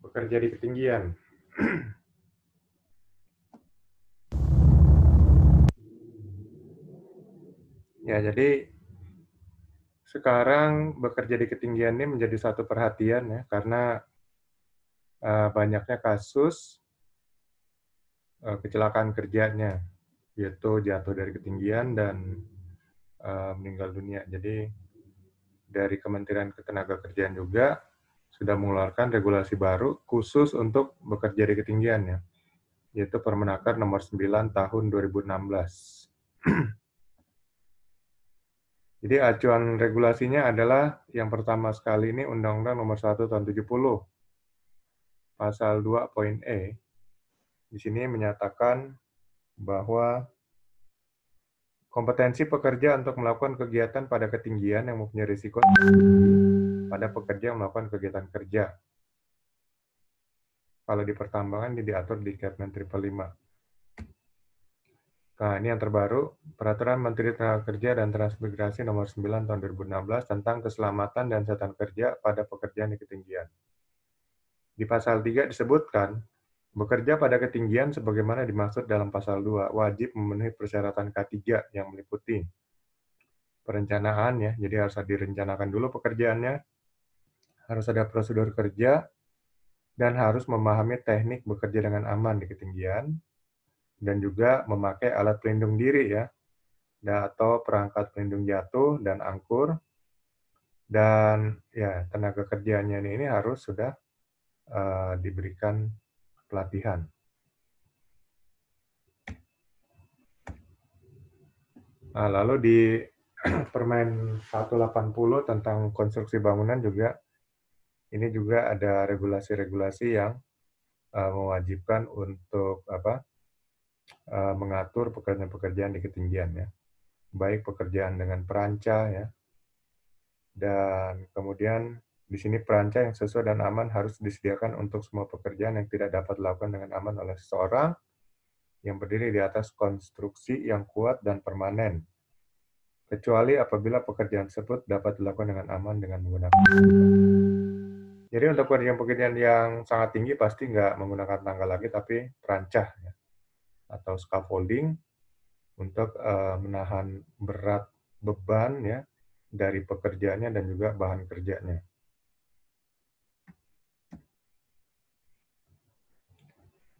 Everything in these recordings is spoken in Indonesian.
bekerja di ketinggian. Ya, jadi sekarang bekerja di ketinggian ini menjadi satu perhatian ya, karena banyaknya kasus kecelakaan kerjanya, yaitu jatuh dari ketinggian dan meninggal dunia. Jadi dari Kementerian Ketenagakerjaan juga sudah mengeluarkan regulasi baru khusus untuk bekerja di ketinggian ya, yaitu Permenaker nomor 9 tahun 2016. Jadi acuan regulasinya adalah yang pertama sekali ini Undang-Undang nomor 1 tahun 70, pasal 2 poin E. Di sini menyatakan bahwa kompetensi pekerja untuk melakukan kegiatan pada ketinggian yang mempunyai risiko pada pekerja yang melakukan kegiatan kerja. Kalau di pertambangan ini diatur di Kepmen 555. Nah, ini yang terbaru, Peraturan Menteri Tenagakerja dan Transmigrasi nomor 9 tahun 2016 tentang keselamatan dan kesehatan kerja pada pekerjaan di ketinggian. Di pasal 3 disebutkan, bekerja pada ketinggian sebagaimana dimaksud dalam pasal 2, wajib memenuhi persyaratan K3 yang meliputi perencanaan ya, jadi harus direncanakan dulu pekerjaannya, harus ada prosedur kerja, dan harus memahami teknik bekerja dengan aman di ketinggian, dan juga memakai alat pelindung diri ya, atau perangkat pelindung jatuh dan angkur, dan ya tenaga kerjanya ini harus sudah diberikan pelatihan. Nah, lalu di Permen 180 tentang konstruksi bangunan juga, ini juga ada regulasi-regulasi yang mewajibkan untuk mengatur pekerjaan-pekerjaan di ketinggian ya, baik pekerjaan dengan perancah ya, dan kemudian di sini perancah yang sesuai dan aman harus disediakan untuk semua pekerjaan yang tidak dapat dilakukan dengan aman oleh seseorang yang berdiri di atas konstruksi yang kuat dan permanen, kecuali apabila pekerjaan tersebut dapat dilakukan dengan aman dengan menggunakan. Jadi untuk pekerjaan-pekerjaan yang sangat tinggi pasti nggak menggunakan tangga lagi, tapi perancah ya, atau scaffolding untuk menahan berat beban ya dari pekerjaannya dan juga bahan kerjanya.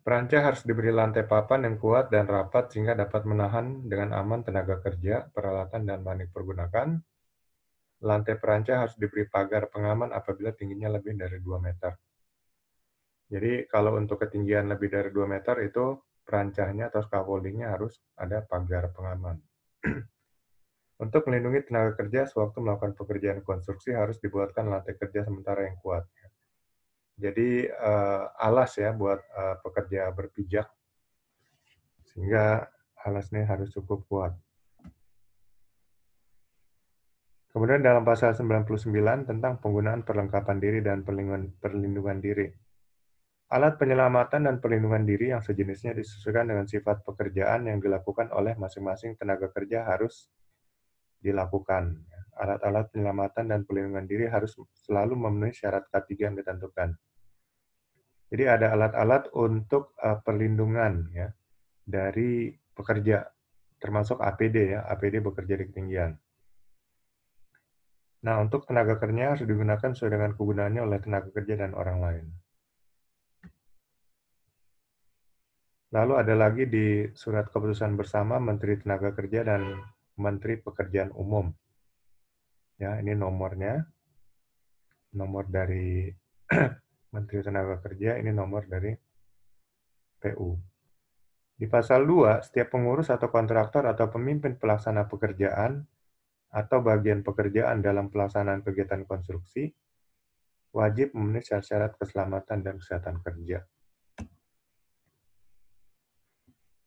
Perancah harus diberi lantai papan yang kuat dan rapat sehingga dapat menahan dengan aman tenaga kerja, peralatan, dan bahan yang dipergunakan. Lantai perancah harus diberi pagar pengaman apabila tingginya lebih dari 2 meter. Jadi kalau untuk ketinggian lebih dari 2 meter itu perancahnya atau scaffolding-nya harus ada pagar pengaman. Untuk melindungi tenaga kerja sewaktu melakukan pekerjaan konstruksi harus dibuatkan lantai kerja sementara yang kuat. Jadi alas ya buat pekerja berpijak, sehingga alasnya harus cukup kuat. Kemudian dalam pasal 99 tentang penggunaan perlengkapan diri dan perlindungan diri. Alat penyelamatan dan perlindungan diri yang sejenisnya disesuaikan dengan sifat pekerjaan yang dilakukan oleh masing-masing tenaga kerja harus dilakukan. Alat-alat penyelamatan dan perlindungan diri harus selalu memenuhi syarat K3 yang ditentukan. Jadi ada alat-alat untuk perlindungan ya dari pekerja, termasuk APD ya, APD bekerja di ketinggian. Nah, untuk tenaga kerja harus digunakan sesuai dengan kegunaannya oleh tenaga kerja dan orang lain. Lalu ada lagi di Surat Keputusan Bersama Menteri Tenaga Kerja dan Menteri Pekerjaan Umum. Ya, ini nomornya. Nomor dari Menteri Tenaga Kerja, ini nomor dari PU. Di pasal 2, setiap pengurus atau kontraktor atau pemimpin pelaksana pekerjaan atau bagian pekerjaan dalam pelaksanaan kegiatan konstruksi wajib memenuhi syarat-syarat keselamatan dan kesehatan kerja.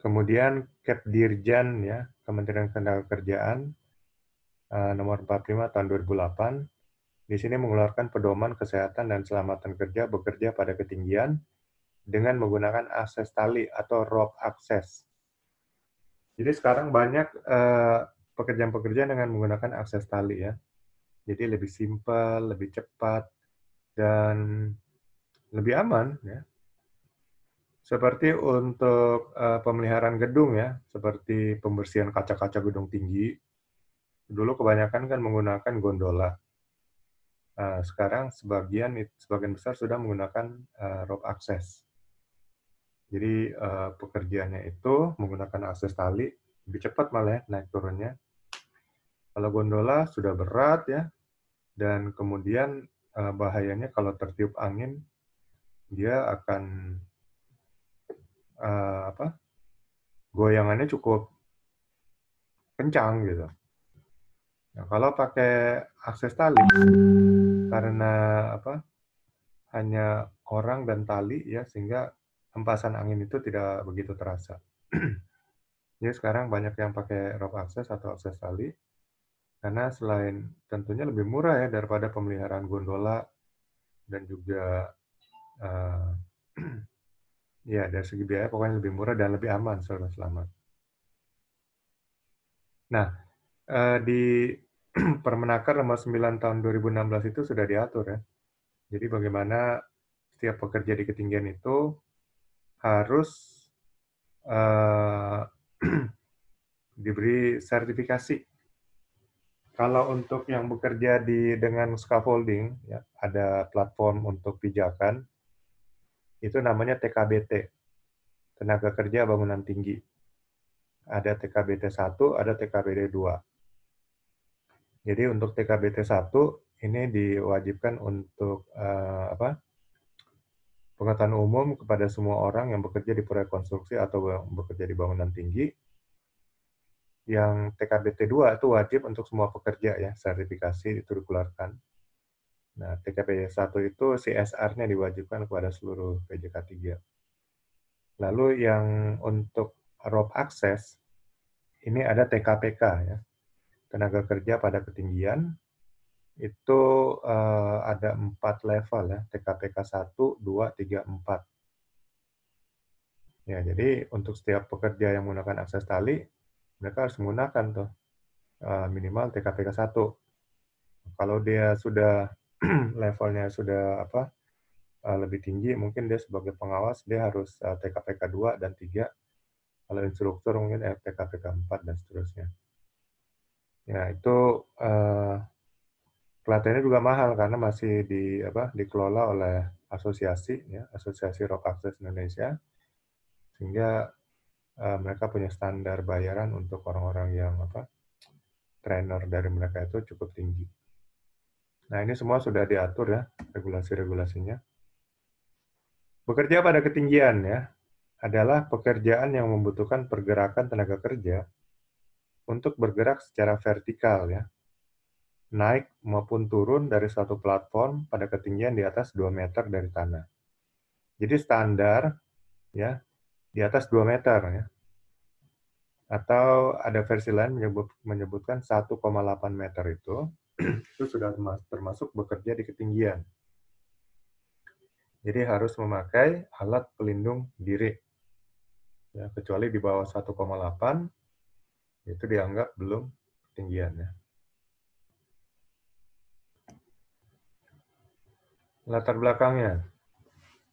Kemudian Kepdirjan ya, Kementerian Ketenagakerjaan nomor 45 tahun 2008 di sini mengeluarkan pedoman kesehatan dan keselamatan kerja bekerja pada ketinggian dengan menggunakan akses tali atau rope access. Jadi sekarang banyak pekerjaan-pekerjaan dengan menggunakan akses tali ya. Jadi lebih simpel, lebih cepat, dan lebih aman ya. Seperti untuk pemeliharaan gedung ya, seperti pembersihan kaca-kaca gedung tinggi. Dulu kebanyakan kan menggunakan gondola. Sekarang sebagian besar sudah menggunakan rope access. Jadi pekerjaannya itu menggunakan akses tali, lebih cepat malah ya naik turunnya. Kalau gondola sudah berat ya, dan kemudian bahayanya kalau tertiup angin, dia akan goyangannya cukup kencang gitu. Nah, kalau pakai akses tali, karena hanya orang dan tali ya, sehingga hempasan angin itu tidak begitu terasa. Jadi sekarang banyak yang pakai rope access atau akses tali, karena selain tentunya lebih murah ya daripada pemeliharaan gondola, dan juga ya dari segi biaya pokoknya lebih murah dan lebih aman serta selamat. Nah, di Permenaker nomor 9 tahun 2016 itu sudah diatur ya. Jadi bagaimana setiap pekerja di ketinggian itu harus diberi sertifikasi. Kalau untuk yang bekerja dengan scaffolding, ya, ada platform untuk pijakan, itu namanya TKBT, Tenaga Kerja Bangunan Tinggi. Ada TKBT 1, ada TKBT 2. Jadi untuk TKBT 1, ini diwajibkan untuk pengetahuan umum kepada semua orang yang bekerja di proyek konstruksi atau bekerja di bangunan tinggi. Yang TKBT 2 itu wajib untuk semua pekerja ya, sertifikasi itu dikeluarkan. Nah, TKBT 1 itu CSR-nya diwajibkan kepada seluruh PJK 3. Lalu yang untuk rope access, ini ada TKPK ya, Tenaga Kerja pada Ketinggian. Itu ada 4 level ya, TKPK 1, 2, 3, 4. Ya, jadi untuk setiap pekerja yang menggunakan akses tali, mereka harus menggunakan tuh minimal TKPK 1. Kalau dia sudah levelnya sudah lebih tinggi, mungkin dia sebagai pengawas dia harus TKPK 2 dan 3. Kalau instruktur mungkin TKPK 4 dan seterusnya. Ya, itu pelatihannya juga mahal karena masih dikelola oleh asosiasi ya, Asosiasi Rope Access Indonesia. Sehingga mereka punya standar bayaran untuk orang-orang yang trainer dari mereka itu cukup tinggi. Nah, ini semua sudah diatur ya, regulasi-regulasinya. Bekerja pada ketinggian ya, adalah pekerjaan yang membutuhkan pergerakan tenaga kerja untuk bergerak secara vertikal ya, naik maupun turun dari suatu platform pada ketinggian di atas 2 meter dari tanah. Jadi standar ya, di atas 2 meter ya. Atau ada versi lain menyebutkan 1,8 meter itu sudah termasuk bekerja di ketinggian. Jadi harus memakai alat pelindung diri. Ya, kecuali di bawah 1,8 itu dianggap belum ketinggian ya. Latar belakangnya.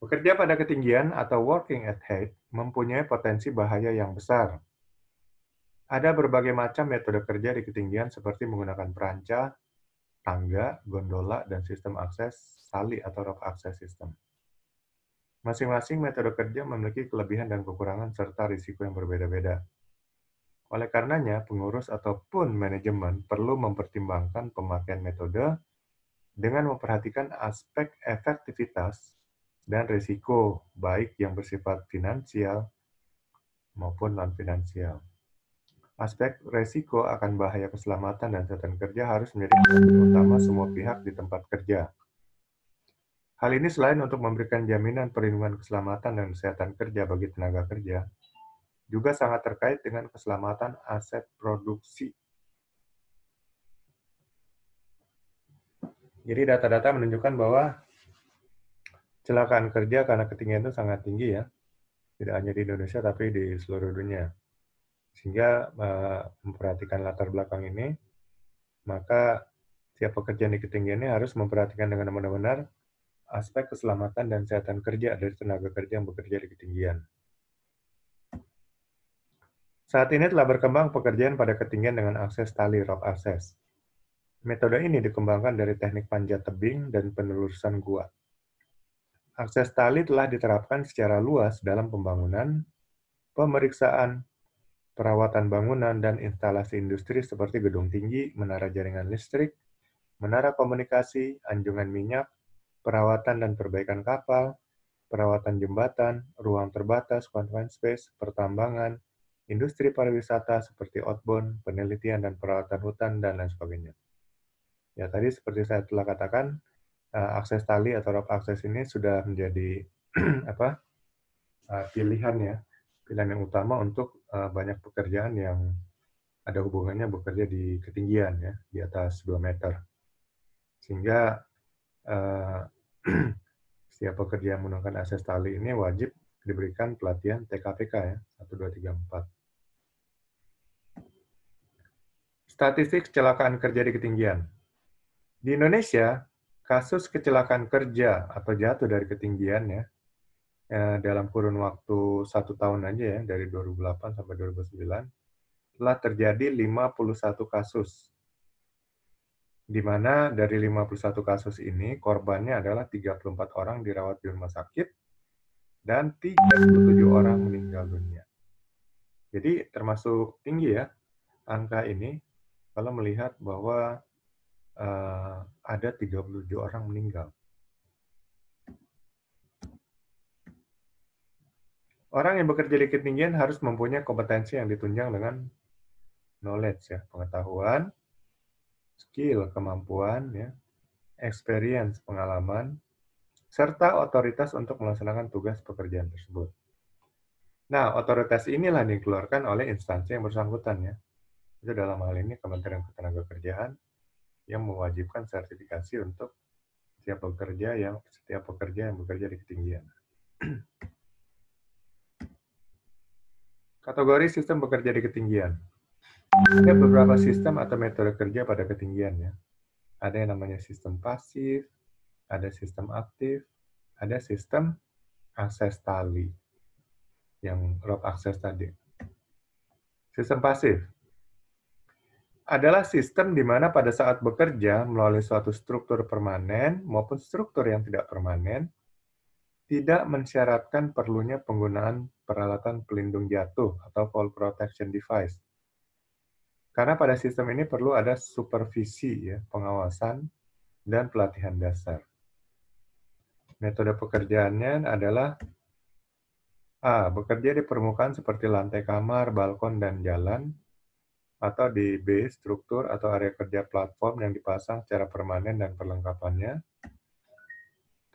Bekerja pada ketinggian atau working at height mempunyai potensi bahaya yang besar. Ada berbagai macam metode kerja di ketinggian seperti menggunakan peranca, tangga, gondola, dan sistem akses tali atau rope access system. Masing-masing metode kerja memiliki kelebihan dan kekurangan serta risiko yang berbeda-beda. Oleh karenanya, pengurus ataupun manajemen perlu mempertimbangkan pemakaian metode dengan memperhatikan aspek efektivitas dan risiko, baik yang bersifat finansial maupun non-finansial. Aspek risiko akan bahaya keselamatan dan kesehatan kerja harus menjadi perhatian utama semua pihak di tempat kerja. Hal ini selain untuk memberikan jaminan perlindungan keselamatan dan kesehatan kerja bagi tenaga kerja, juga sangat terkait dengan keselamatan aset produksi. Jadi data-data menunjukkan bahwa kecelakaan kerja karena ketinggian itu sangat tinggi ya, tidak hanya di Indonesia tapi di seluruh dunia. Sehingga memperhatikan latar belakang ini, maka setiap pekerjaan di ketinggian ini harus memperhatikan dengan benar-benar aspek keselamatan dan kesehatan kerja dari tenaga kerja yang bekerja di ketinggian. Saat ini telah berkembang pekerjaan pada ketinggian dengan akses tali rope access. Metode ini dikembangkan dari teknik panjat tebing dan penelusuran gua. Akses tali telah diterapkan secara luas dalam pembangunan, pemeriksaan, perawatan bangunan, dan instalasi industri seperti gedung tinggi, menara jaringan listrik, menara komunikasi, anjungan minyak, perawatan dan perbaikan kapal, perawatan jembatan, ruang terbatas, confined space, pertambangan, industri pariwisata seperti outbound, penelitian dan perawatan hutan, dan lain sebagainya. Ya, tadi seperti saya telah katakan, akses tali atau rope access ini sudah menjadi pilihan yang utama untuk banyak pekerjaan yang ada hubungannya bekerja di ketinggian ya, di atas 2 meter. Sehingga setiap pekerja yang menggunakan akses tali ini wajib diberikan pelatihan TKPK ya, 1, 2, 3, 4. Statistik kecelakaan kerja di ketinggian. Di Indonesia, kasus kecelakaan kerja atau jatuh dari ketinggian ya, dalam kurun waktu 1 tahun aja ya, dari 2008 sampai 2009, telah terjadi 51 kasus. Di mana dari 51 kasus ini, korbannya adalah 34 orang dirawat di rumah sakit, dan 37 orang meninggal dunia. Jadi termasuk tinggi ya, angka ini, kalau melihat bahwa ada 37 orang meninggal. Orang yang bekerja di ketinggian harus mempunyai kompetensi yang ditunjang dengan knowledge ya, pengetahuan, skill, kemampuan ya, experience, pengalaman, serta otoritas untuk melaksanakan tugas pekerjaan tersebut. Nah, otoritas inilah yang dikeluarkan oleh instansi yang bersangkutan ya. Itu dalam hal ini Kementerian Ketenagakerjaan yang mewajibkan sertifikasi untuk setiap pekerja yang bekerja di ketinggian. Kategori sistem bekerja di ketinggian. Ada beberapa sistem atau metode kerja pada ketinggian ya. Ada yang namanya sistem pasif, ada sistem aktif, ada sistem akses tali, yang rope access tadi. Sistem pasif adalah sistem di mana pada saat bekerja melalui suatu struktur permanen maupun struktur yang tidak permanen, tidak mensyaratkan perlunya penggunaan peralatan pelindung jatuh atau fall protection device. Karena pada sistem ini perlu ada supervisi, ya, pengawasan, dan pelatihan dasar. Metode pekerjaannya adalah A. Bekerja di permukaan seperti lantai kamar, balkon, dan jalan, atau di B. Struktur atau area kerja platform yang dipasang secara permanen dan perlengkapannya.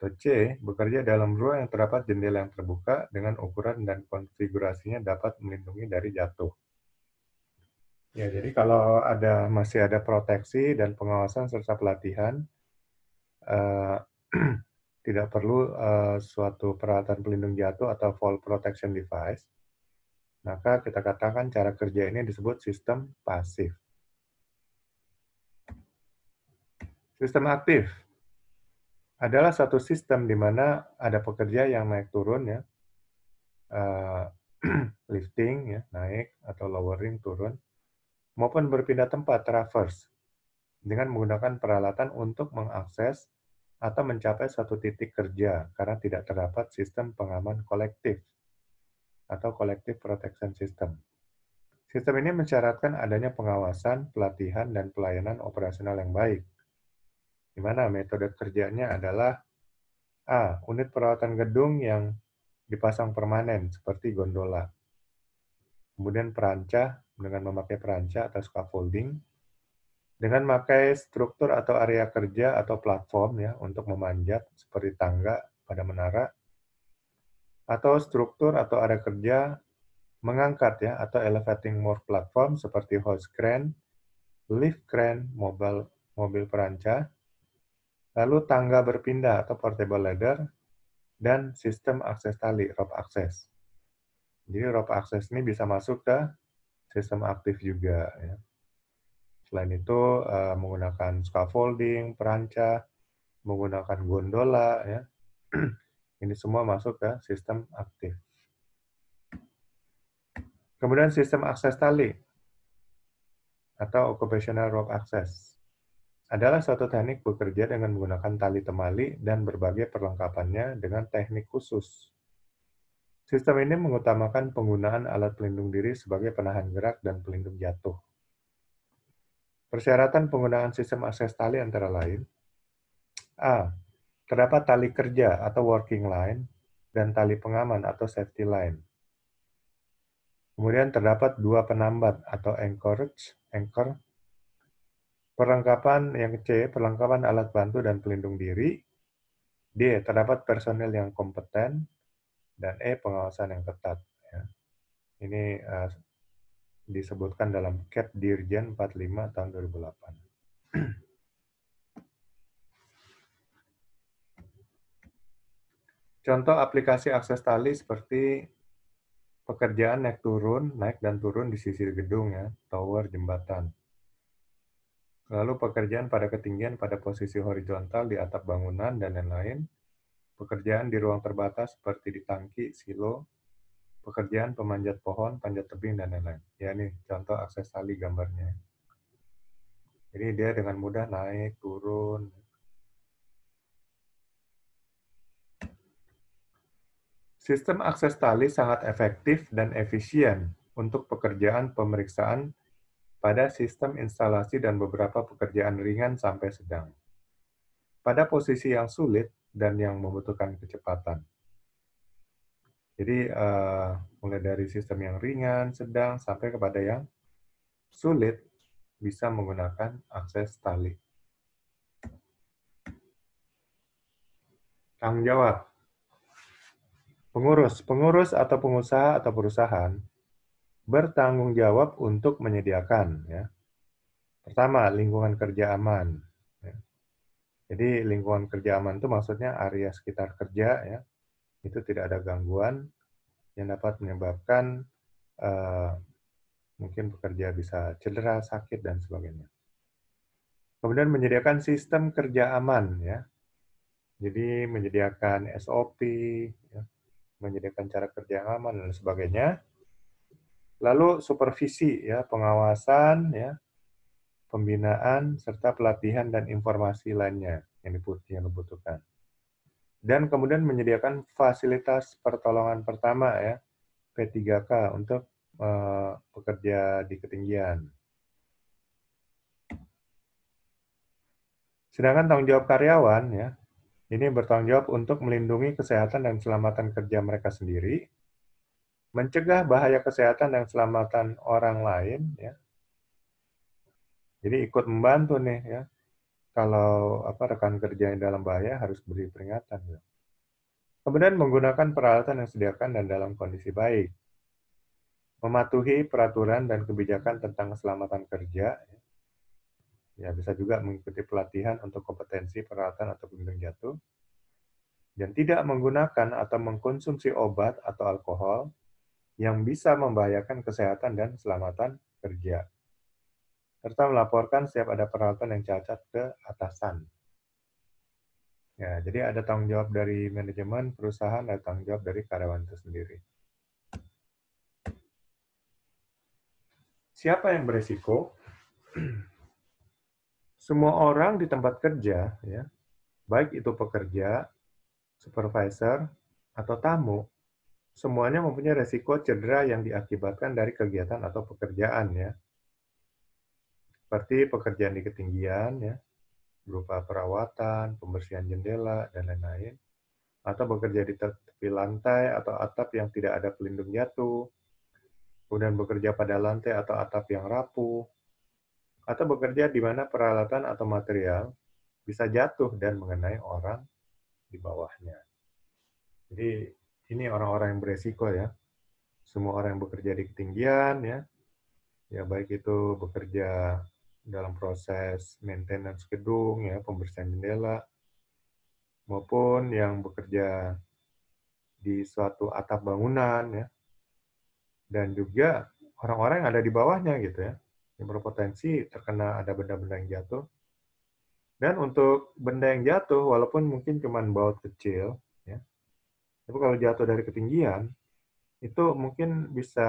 Atau C. Bekerja dalam ruang yang terdapat jendela yang terbuka dengan ukuran dan konfigurasinya dapat melindungi dari jatuh. Ya, jadi kalau masih ada proteksi dan pengawasan serta pelatihan, tidak perlu suatu peralatan pelindung jatuh atau fall protection device, maka kita katakan cara kerja ini disebut sistem pasif. Sistem aktif adalah satu sistem di mana ada pekerja yang naik turun ya, lifting ya, naik atau lowering turun, maupun berpindah tempat traverse dengan menggunakan peralatan untuk mengakses atau mencapai suatu titik kerja karena tidak terdapat sistem pengaman kolektif atau collective protection system. Sistem ini mensyaratkan adanya pengawasan, pelatihan, dan pelayanan operasional yang baik, di mana metode kerjanya adalah A. Unit perawatan gedung yang dipasang permanen seperti gondola. Kemudian perancah dengan memakai perancah atau scaffolding, dengan memakai struktur atau area kerja atau platform ya untuk memanjat seperti tangga pada menara, atau struktur atau area kerja mengangkat ya atau elevating moored platform seperti hoist crane, lift crane, mobil perancah, lalu tangga berpindah atau portable ladder, dan sistem akses tali, rope access. Jadi rope access ini bisa masuk ke sistem aktif juga ya. Selain itu menggunakan scaffolding, perancah, menggunakan gondola, ya. Ini semua masuk ke sistem aktif. Kemudian sistem akses tali atau occupational rope access adalah suatu teknik bekerja dengan menggunakan tali temali dan berbagai perlengkapannya dengan teknik khusus. Sistem ini mengutamakan penggunaan alat pelindung diri sebagai penahan gerak dan pelindung jatuh. Persyaratan penggunaan sistem akses tali antara lain: A. Terdapat tali kerja atau working line dan tali pengaman atau safety line. Kemudian terdapat 2 penambat atau anchor. Perlengkapan yang C, perlengkapan alat bantu dan pelindung diri. D, terdapat personel yang kompeten. Dan E, pengawasan yang ketat. Ya. Ini disebutkan dalam Cap Dirjen 45 tahun 2008. Contoh aplikasi akses tali seperti pekerjaan naik dan turun di sisi gedung, ya, tower, jembatan. Lalu pekerjaan pada ketinggian pada posisi horizontal di atap bangunan dan lain-lain. Pekerjaan di ruang terbatas seperti di tangki, silo. Pekerjaan pemanjat pohon, panjat tebing, dan lain-lain. Ya, ini contoh akses tali gambarnya. Jadi dia dengan mudah naik, turun. Sistem akses tali sangat efektif dan efisien untuk pekerjaan pemeriksaan pada sistem instalasi dan beberapa pekerjaan ringan sampai sedang. Pada posisi yang sulit dan yang membutuhkan kecepatan. Jadi mulai dari sistem yang ringan, sedang, sampai kepada yang sulit bisa menggunakan akses tali. Tanggung jawab. Pengurus atau pengusaha atau perusahaan bertanggung jawab untuk menyediakan, ya. Pertama, lingkungan kerja aman. Ya. Jadi lingkungan kerja aman itu maksudnya area sekitar kerja, ya, itu tidak ada gangguan yang dapat menyebabkan mungkin pekerja bisa cedera, sakit, dan sebagainya. Kemudian menyediakan sistem kerja aman, ya. Jadi menyediakan SOP, ya, menyediakan cara kerja yang aman dan sebagainya. Lalu supervisi, ya, pengawasan, ya, pembinaan serta pelatihan dan informasi lainnya yang dibutuhkan. Dan kemudian menyediakan fasilitas pertolongan pertama, ya, P3K untuk pekerja di ketinggian. Sedangkan tanggung jawab karyawan, ya, ini bertanggung jawab untuk melindungi kesehatan dan keselamatan kerja mereka sendiri, mencegah bahaya kesehatan dan keselamatan orang lain, ya. Jadi ikut membantu nih, ya. Kalau rekan kerja yang dalam bahaya harus beri peringatan, ya. Kemudian menggunakan peralatan yang disediakan dan dalam kondisi baik. Mematuhi peraturan dan kebijakan tentang keselamatan kerja. Ya, bisa juga mengikuti pelatihan untuk kompetensi peralatan atau pelindung jatuh. Dan tidak menggunakan atau mengkonsumsi obat atau alkohol yang bisa membahayakan kesehatan dan keselamatan kerja. Serta melaporkan setiap ada peralatan yang cacat ke atasan. Ya, jadi ada tanggung jawab dari manajemen perusahaan, ada tanggung jawab dari karyawan itu sendiri. Siapa yang beresiko? Semua orang di tempat kerja, ya, baik itu pekerja, supervisor, atau tamu, semuanya mempunyai resiko cedera yang diakibatkan dari kegiatan atau pekerjaan, ya. Seperti pekerjaan di ketinggian, ya, berupa perawatan, pembersihan jendela, dan lain-lain, atau bekerja di tepi lantai atau atap yang tidak ada pelindung jatuh, kemudian bekerja pada lantai atau atap yang rapuh, atau bekerja di mana peralatan atau material bisa jatuh dan mengenai orang di bawahnya. Jadi ini orang-orang yang beresiko, ya. Semua orang yang bekerja di ketinggian, ya baik itu bekerja dalam proses maintenance gedung, ya, pembersihan jendela, maupun yang bekerja di suatu atap bangunan, ya, dan juga orang-orang yang ada di bawahnya, gitu, ya, yang berpotensi terkena ada benda-benda yang jatuh. Dan untuk benda yang jatuh, walaupun mungkin cuma baut kecil, ya, tapi kalau jatuh dari ketinggian, itu mungkin bisa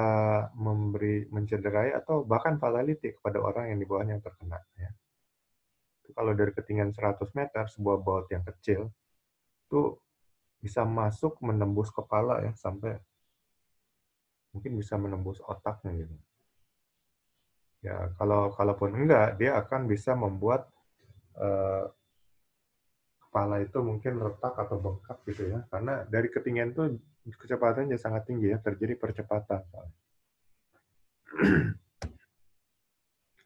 mencederai atau bahkan fatality kepada orang yang di bawahnya yang terkena. Ya. Kalau dari ketinggian 100 meter, sebuah baut yang kecil, itu bisa masuk menembus kepala ya, sampai mungkin bisa menembus otaknya gitu. Ya, kalaupun enggak, dia akan bisa membuat kepala itu mungkin retak atau bengkak gitu ya, karena dari ketinggian itu kecepatannya sangat tinggi ya, terjadi percepatan.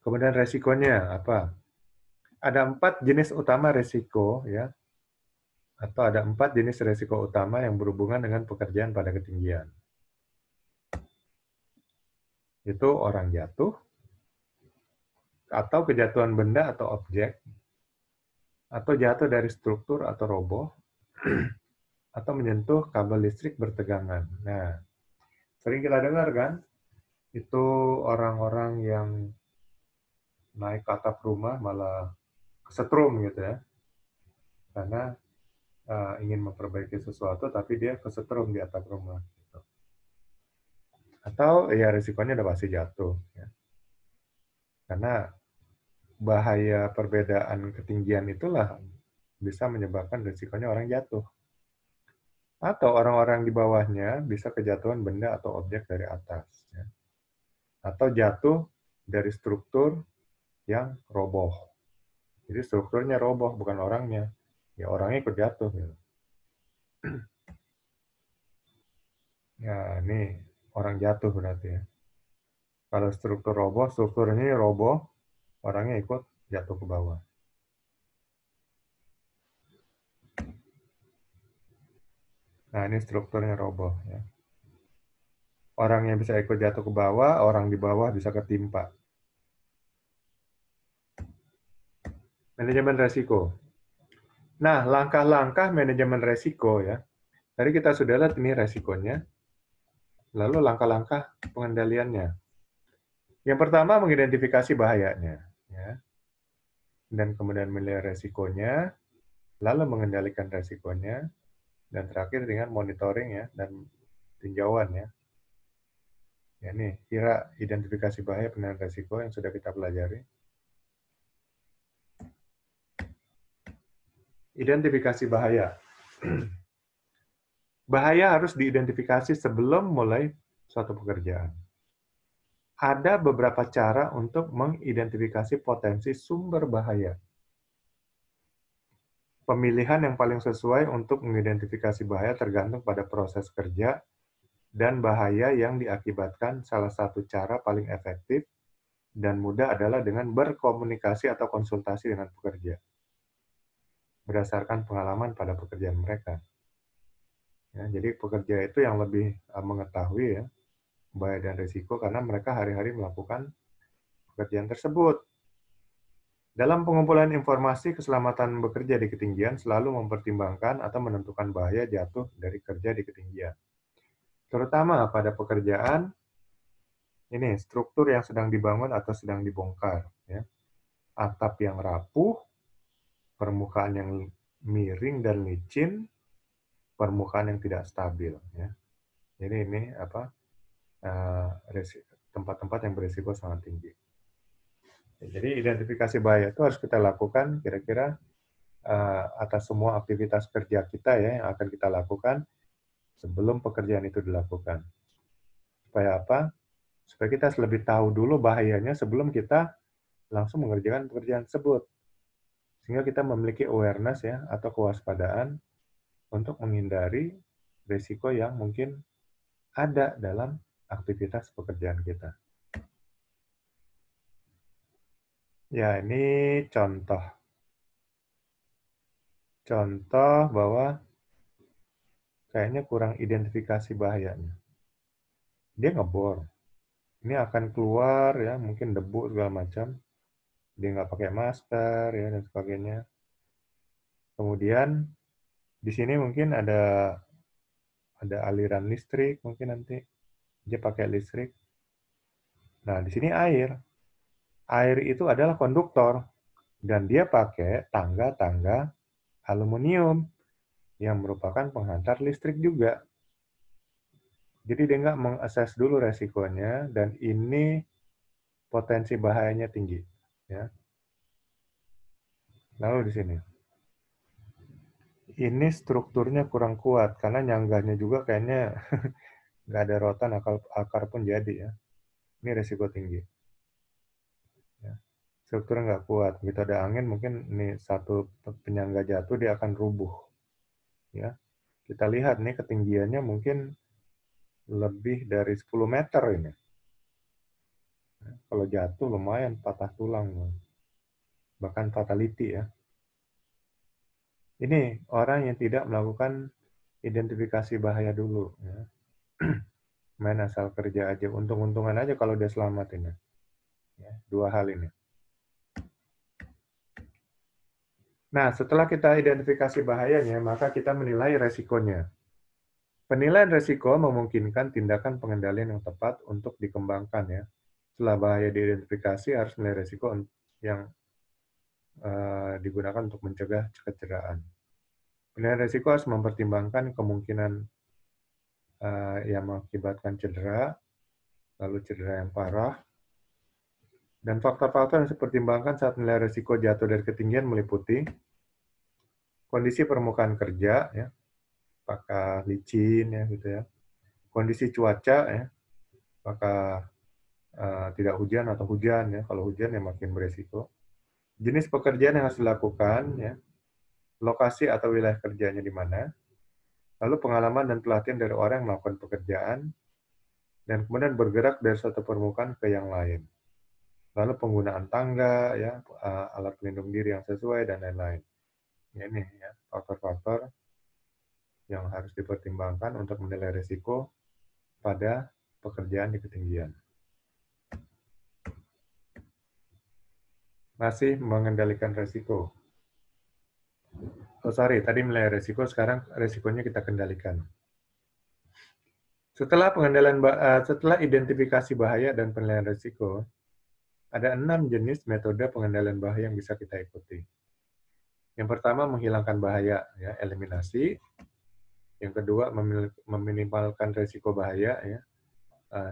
Kemudian resikonya apa? Ada 4 jenis utama resiko ya, atau ada 4 jenis resiko utama yang berhubungan dengan pekerjaan pada ketinggian. Itu orang jatuh, atau kejatuhan benda atau objek, atau jatuh dari struktur atau roboh, atau menyentuh kabel listrik bertegangan. Nah, sering kita dengar kan, itu orang-orang yang naik ke atap rumah malah kesetrum gitu ya, karena ingin memperbaiki sesuatu tapi dia kesetrum di atap rumah. Gitu. Atau ya risikonya udah pasti jatuh. Ya. Karena bahaya perbedaan ketinggian itulah bisa menyebabkan risikonya orang jatuh. Atau orang-orang di bawahnya bisa kejatuhan benda atau objek dari atas. Ya. Atau jatuh dari struktur yang roboh. Jadi strukturnya roboh, bukan orangnya. Ya orangnya ikut jatuh. Gitu. Ya ini orang jatuh berarti ya. Kalau struktur roboh, strukturnya roboh, orangnya ikut jatuh ke bawah. Nah ini strukturnya roboh ya. Orangnya bisa ikut jatuh ke bawah, orang di bawah bisa ketimpa. Manajemen resiko. Nah, langkah-langkah manajemen resiko ya. Tadi kita sudah lihat ini resikonya. Lalu langkah-langkah pengendaliannya. Yang pertama mengidentifikasi bahayanya, ya. Dan kemudian menilai resikonya, lalu mengendalikan resikonya, dan terakhir dengan monitoring ya dan tinjauan ya. Ya nih, kira identifikasi bahaya penilaian resiko yang sudah kita pelajari. Identifikasi bahaya. Bahaya harus diidentifikasi sebelum mulai suatu pekerjaan. Ada beberapa cara untuk mengidentifikasi potensi sumber bahaya. Pemilihan yang paling sesuai untuk mengidentifikasi bahaya tergantung pada proses kerja dan bahaya yang diakibatkan. Salah satu cara paling efektif dan mudah adalah dengan berkomunikasi atau konsultasi dengan pekerja berdasarkan pengalaman pada pekerjaan mereka. Ya, jadi pekerja itu yang lebih mengetahui ya bahaya dan risiko karena mereka hari-hari melakukan pekerjaan tersebut. Dalam pengumpulan informasi keselamatan bekerja di ketinggian selalu mempertimbangkan atau menentukan bahaya jatuh dari kerja di ketinggian. Terutama pada pekerjaan ini struktur yang sedang dibangun atau sedang dibongkar, ya. Atap yang rapuh, permukaan yang miring dan licin, permukaan yang tidak stabil, ya. Jadi ini apa tempat-tempat yang berisiko sangat tinggi. Jadi identifikasi bahaya itu harus kita lakukan kira-kira atas semua aktivitas kerja kita ya yang akan kita lakukan sebelum pekerjaan itu dilakukan. Supaya apa? Supaya kita lebih tahu dulu bahayanya sebelum kita langsung mengerjakan pekerjaan tersebut. Sehingga kita memiliki awareness ya atau kewaspadaan untuk menghindari risiko yang mungkin ada dalam aktivitas pekerjaan kita. Ya, ini contoh. Contoh bahwa kayaknya kurang identifikasi bahayanya. Dia ngebor. Ini akan keluar ya, mungkin debu segala macam. Dia nggak pakai masker ya dan sebagainya. Kemudian di sini mungkin ada aliran listrik mungkin nanti dia pakai listrik. Nah di sini air itu adalah konduktor. Dan dia pakai tangga-tangga aluminium yang merupakan penghantar listrik juga. Jadi dia nggak mengakses dulu resikonya, dan ini potensi bahayanya tinggi. Ya. Lalu di sini, ini strukturnya kurang kuat karena nyanggahnya juga kayaknya nggak ada rotan, akar pun jadi ya. Ini resiko tinggi. Ya. Strukturnya nggak kuat. Begitu ada angin, mungkin nih satu penyangga jatuh dia akan rubuh. Ya, kita lihat nih ketinggiannya mungkin lebih dari 10 meter ini. Ya, kalau jatuh lumayan patah tulang, bahkan fatality ya. Ini orang yang tidak melakukan identifikasi bahaya dulu. Ya. Main asal kerja aja, untung-untungan aja kalau dia selamat ini. Ya, dua hal ini. Nah, setelah kita identifikasi bahayanya, maka kita menilai resikonya. Penilaian resiko memungkinkan tindakan pengendalian yang tepat untuk dikembangkan ya. Setelah bahaya diidentifikasi, harus menilai resiko yang digunakan untuk mencegah kecederaan. Penilaian resiko harus mempertimbangkan kemungkinan yang mengakibatkan cedera, lalu cedera yang parah, dan faktor-faktor yang dipertimbangkan saat menilai resiko jatuh dari ketinggian meliputi kondisi permukaan kerja, ya, apakah licin ya gitu ya, kondisi cuaca ya, apakah tidak hujan atau hujan ya, kalau hujan ya makin beresiko, jenis pekerjaan yang harus dilakukan ya, lokasi atau wilayah kerjanya di mana, lalu pengalaman dan pelatihan dari orang yang melakukan pekerjaan, dan kemudian bergerak dari satu permukaan ke yang lain. Lalu penggunaan tangga ya, alat pelindung diri yang sesuai dan lain-lain. Ini ya faktor-faktor yang harus dipertimbangkan untuk menilai risiko pada pekerjaan di ketinggian. Masih mengendalikan risiko. Oh sorry, tadi menilai risiko, sekarang risikonya kita kendalikan. Setelah identifikasi bahaya dan penilaian risiko, ada 6 jenis metode pengendalian bahaya yang bisa kita ikuti. Yang pertama, menghilangkan bahaya, ya, eliminasi. Yang kedua, meminimalkan risiko bahaya, ya,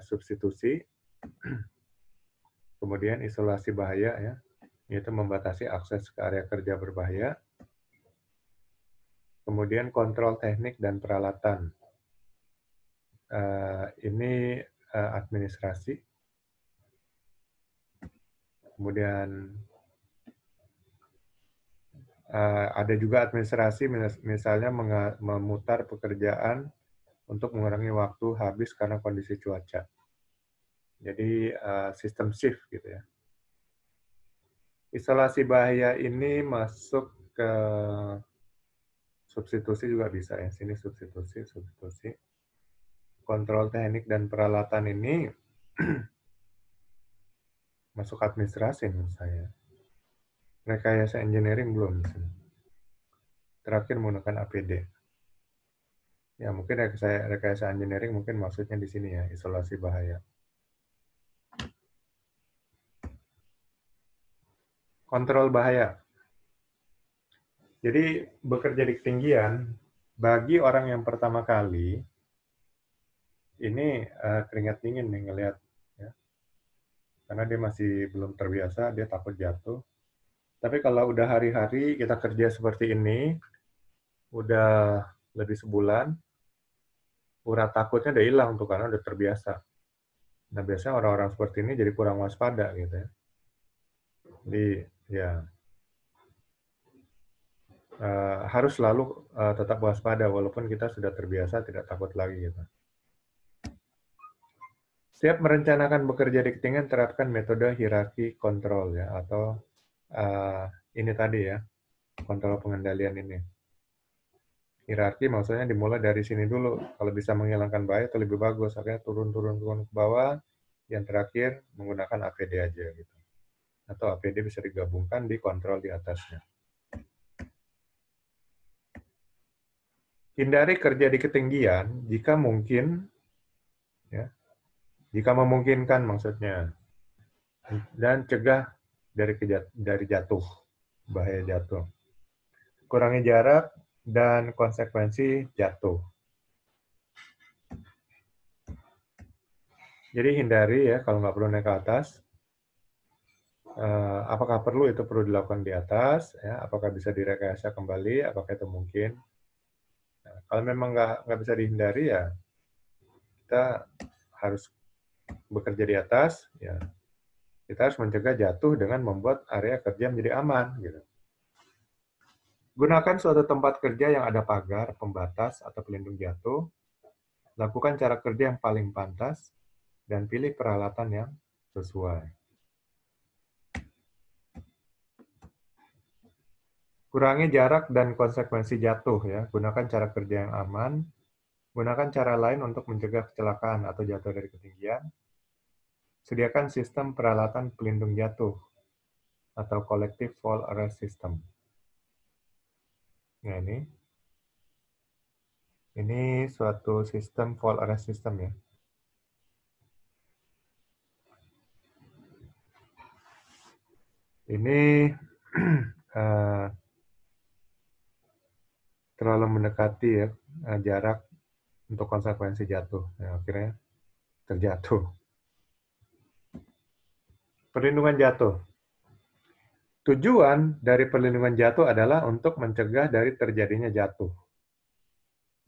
substitusi. Kemudian isolasi bahaya, ya, yaitu membatasi akses ke area kerja berbahaya. Kemudian kontrol teknik dan peralatan. Ini administrasi. Kemudian ada juga administrasi, misalnya memutar pekerjaan untuk mengurangi waktu habis karena kondisi cuaca. Jadi sistem shift gitu ya. Isolasi bahaya ini masuk ke substitusi juga bisa ya. Sini substitusi. Kontrol teknik dan peralatan ini masuk administrasi menurut saya. Rekayasa engineering belum. Terakhir menggunakan APD. Ya mungkin rekayasa engineering mungkin maksudnya di sini ya, isolasi bahaya. Kontrol bahaya. Jadi bekerja di ketinggian, bagi orang yang pertama kali, ini keringat dingin nih ngelihat. Ya. Karena dia masih belum terbiasa, dia takut jatuh. Tapi kalau udah hari-hari kita kerja seperti ini, udah lebih sebulan, urat takutnya udah hilang tuh karena udah terbiasa. Nah biasanya orang-orang seperti ini jadi kurang waspada gitu ya. Jadi ya harus selalu tetap waspada walaupun kita sudah terbiasa tidak takut lagi gitu. Setiap merencanakan bekerja di ketinggian, terapkan metode hierarki kontrol ya, atau ini tadi ya, kontrol pengendalian ini. Hierarki maksudnya dimulai dari sini dulu. Kalau bisa menghilangkan bahaya itu lebih bagus. Akhirnya turun ke bawah. Yang terakhir menggunakan APD aja gitu. Atau APD bisa digabungkan di kontrol di atasnya. Hindari kerja di ketinggian jika mungkin, ya, jika memungkinkan maksudnya, dan cegah dari jatuh. bahaya jatuh. Kurangi jarak dan konsekuensi jatuh. Jadi hindari ya kalau nggak perlu naik ke atas. Apakah perlu itu perlu dilakukan di atas? Ya, apakah bisa direkayasa kembali? Apakah itu mungkin? Nah, kalau memang nggak bisa dihindari ya kita harus bekerja di atas. Ya, kita harus mencegah jatuh dengan membuat area kerja menjadi aman. Gitu. Gunakan suatu tempat kerja yang ada pagar, pembatas, atau pelindung jatuh. Lakukan cara kerja yang paling pantas dan pilih peralatan yang sesuai. Kurangi jarak dan konsekuensi jatuh ya. Gunakan cara kerja yang aman. Gunakan cara lain untuk mencegah kecelakaan atau jatuh dari ketinggian. Sediakan sistem peralatan pelindung jatuh atau collective fall arrest system. Nah, ini suatu sistem fall arrest system ya. Ini terlalu mendekati ya jarak untuk konsekuensi jatuh. Ya, akhirnya terjatuh. Perlindungan jatuh. Tujuan dari perlindungan jatuh adalah untuk mencegah dari terjadinya jatuh.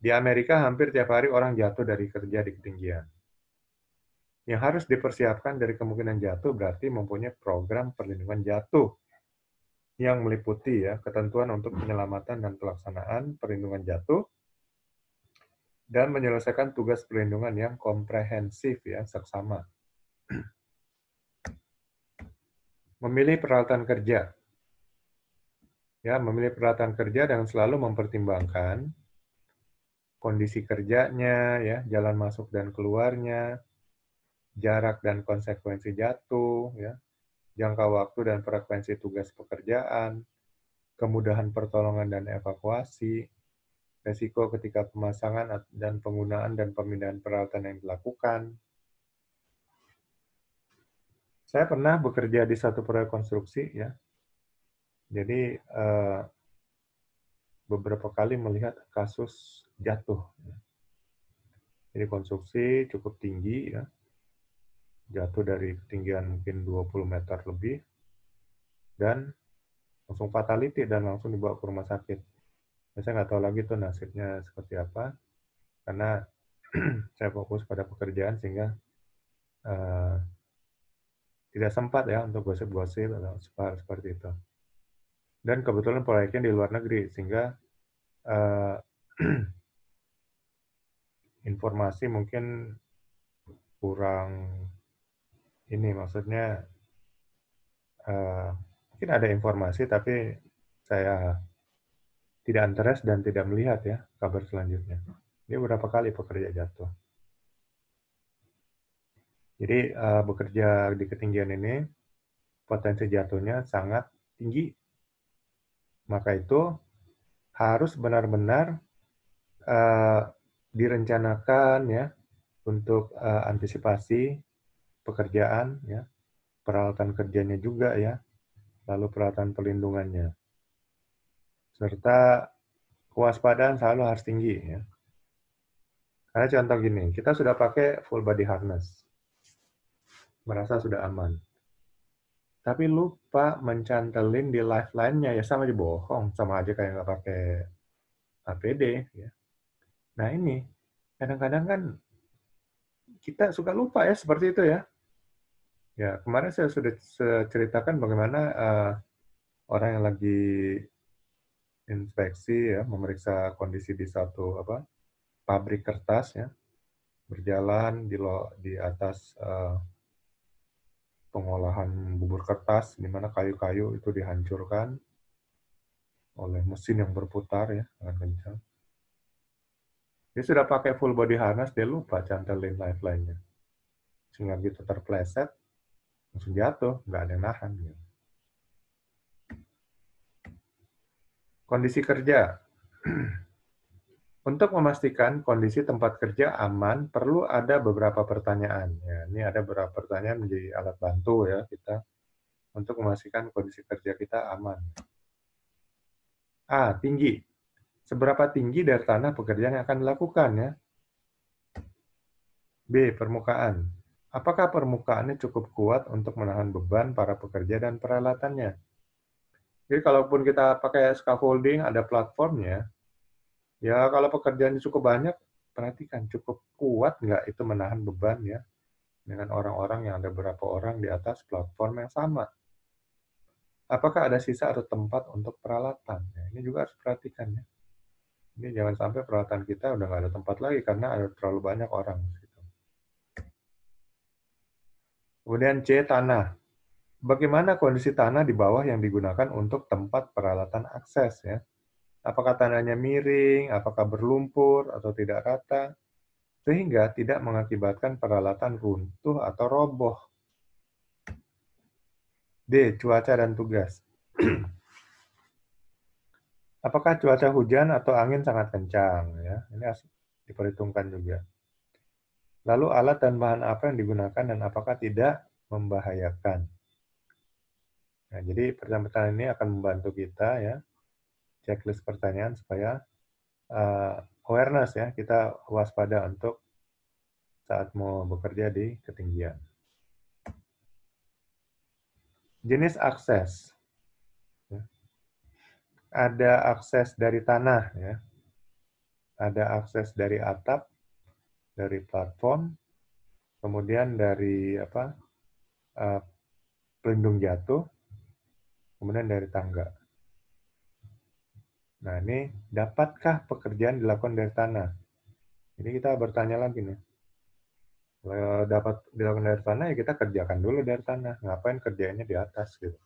Di Amerika hampir tiap hari orang jatuh dari kerja di ketinggian. Yang harus dipersiapkan dari kemungkinan jatuh berarti mempunyai program perlindungan jatuh yang meliputi ya ketentuan untuk penyelamatan dan pelaksanaan perlindungan jatuh dan menyelesaikan tugas perlindungan yang komprehensif ya, seksama. Memilih peralatan kerja. Ya, memilih peralatan kerja dan selalu mempertimbangkan kondisi kerjanya, ya, jalan masuk dan keluarnya, jarak dan konsekuensi jatuh, ya, jangka waktu dan frekuensi tugas pekerjaan, kemudahan pertolongan dan evakuasi, resiko ketika pemasangan dan penggunaan dan pemindahan peralatan yang dilakukan. Saya pernah bekerja di satu proyek konstruksi, ya. Jadi beberapa kali melihat kasus jatuh. Jadi konstruksi cukup tinggi, ya, jatuh dari ketinggian mungkin 20 meter lebih, dan langsung fatality dan langsung dibawa ke rumah sakit. Saya nggak tahu lagi tuh nasibnya seperti apa, karena saya fokus pada pekerjaan sehingga tidak sempat ya untuk gosip-gosip atau seperti itu. Dan kebetulan proyeknya di luar negeri, sehingga informasi mungkin kurang ini, maksudnya mungkin ada informasi tapi saya tidak interest dan tidak melihat ya kabar selanjutnya. Ini beberapa kali pekerja jatuh. Jadi bekerja di ketinggian ini potensi jatuhnya sangat tinggi. Maka itu harus benar-benar direncanakan ya untuk antisipasi pekerjaan ya, peralatan kerjanya juga ya, lalu peralatan perlindungannya. Serta kewaspadaan selalu harus tinggi ya. Karena contoh gini, kita sudah pakai full body harness. Merasa sudah aman. Tapi lupa mencantelin di lifeline-nya, ya sama aja bohong, sama aja kayak nggak pakai APD. Ya. Nah ini, kadang-kadang kan kita suka lupa ya seperti itu ya. Ya kemarin saya sudah ceritakan bagaimana orang yang lagi inspeksi ya, memeriksa kondisi di satu pabrik kertas ya, berjalan di atas pengolahan bubur kertas, di mana kayu-kayu itu dihancurkan oleh mesin yang berputar ya dengan kencang. Dia sudah pakai full body harness, dia lupa cantelin lifeline-nya. Sehingga gitu terpleset, langsung jatuh, nggak ada yang nahan. Gitu. Kondisi kerja. Untuk memastikan kondisi tempat kerja aman, perlu ada beberapa pertanyaan. Ya, ini ada beberapa pertanyaan menjadi alat bantu ya kita untuk memastikan kondisi kerja kita aman. A. Tinggi. Seberapa tinggi dari tanah pekerjaan yang akan dilakukan ya? B. Permukaan. Apakah permukaannya cukup kuat untuk menahan beban para pekerja dan peralatannya? Jadi kalaupun kita pakai scaffolding, ada platformnya, ya kalau pekerjaannya cukup banyak, perhatikan cukup kuat nggak itu menahan beban ya, dengan orang-orang yang ada berapa orang di atas platform yang sama. Apakah ada sisa atau tempat untuk peralatan? Ya, ini juga harus perhatikan ya. Ini jangan sampai peralatan kita udah nggak ada tempat lagi karena ada terlalu banyak orang. Kemudian C. Tanah. Bagaimana kondisi tanah di bawah yang digunakan untuk tempat peralatan akses ya? Apakah tanahnya miring, apakah berlumpur, atau tidak rata, sehingga tidak mengakibatkan peralatan runtuh atau roboh. D. Cuaca dan tugas. Apakah cuaca hujan atau angin sangat kencang? Ya, ini harus diperhitungkan juga. Lalu alat dan bahan apa yang digunakan dan apakah tidak membahayakan? Nah, jadi pertanyaan-pertanyaan ini akan membantu kita ya, checklist pertanyaan supaya awareness ya, kita waspada untuk saat mau bekerja di ketinggian. Jenis akses. Ada akses dari tanah ya. Ada akses dari atap, dari platform, kemudian dari pelindung jatuh, kemudian dari tangga. Nah, ini dapatkah pekerjaan dilakukan dari tanah? Jadi kita bertanya lagi nih. Kalau dapat dilakukan dari tanah, ya kita kerjakan dulu dari tanah. Ngapain kerjaannya di atas gitu.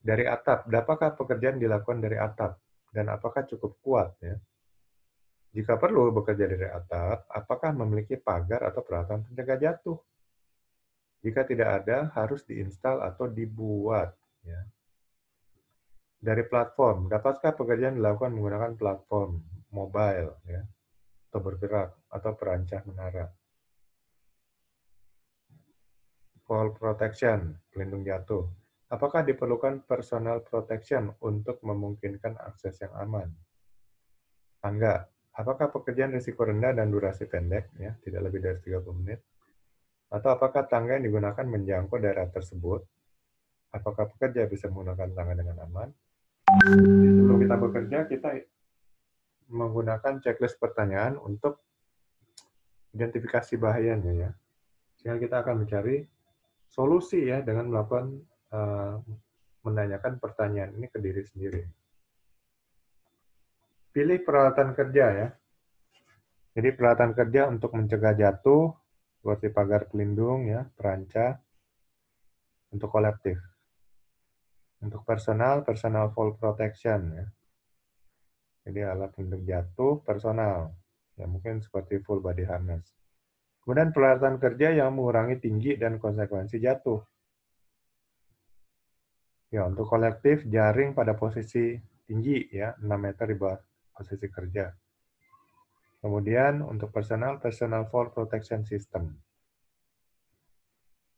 Dari atap, dapatkah pekerjaan dilakukan dari atap? Dan apakah cukup kuat ya? Jika perlu bekerja dari atap, apakah memiliki pagar atau peralatan pencegah jatuh? Jika tidak ada, harus diinstal atau dibuat. Ya. Dari platform, dapatkah pekerjaan dilakukan menggunakan platform mobile, ya, atau bergerak, atau perancah menara? Fall protection, pelindung jatuh. Apakah diperlukan personal protection untuk memungkinkan akses yang aman? Tangga. Apakah pekerjaan risiko rendah dan durasi pendek, ya, tidak lebih dari 30 menit? Atau apakah tangga yang digunakan menjangkau daerah tersebut? Apakah pekerja bisa menggunakan tangga dengan aman? Sebelum kita bekerja, kita menggunakan checklist pertanyaan untuk identifikasi bahayanya ya. Sehingga kita akan mencari solusi ya dengan melakukan menanyakan pertanyaan ini ke diri sendiri. Pilih peralatan kerja ya. Jadi peralatan kerja untuk mencegah jatuh, seperti pagar pelindung ya, perancah, untuk kolektif. Untuk personal fall protection ya. Jadi alat pelindung jatuh personal, ya mungkin seperti full body harness. Kemudian peralatan kerja yang mengurangi tinggi dan konsekuensi jatuh. Ya, untuk kolektif jaring pada posisi tinggi ya, 6 meter di bawah posisi kerja. Kemudian untuk personal fall protection system.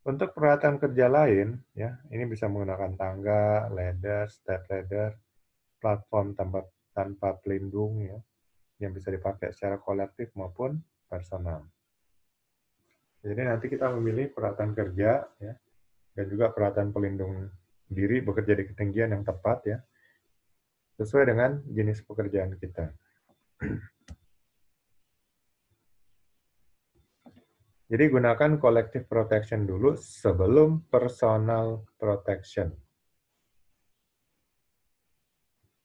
Untuk peralatan kerja lain ya, ini bisa menggunakan tangga, ladder, step ladder, platform tanpa pelindung ya, yang bisa dipakai secara kolektif maupun personal. Jadi nanti kita memilih peralatan kerja ya, dan juga peralatan pelindung diri bekerja di ketinggian yang tepat ya, sesuai dengan jenis pekerjaan kita. Jadi gunakan collective protection dulu sebelum personal protection.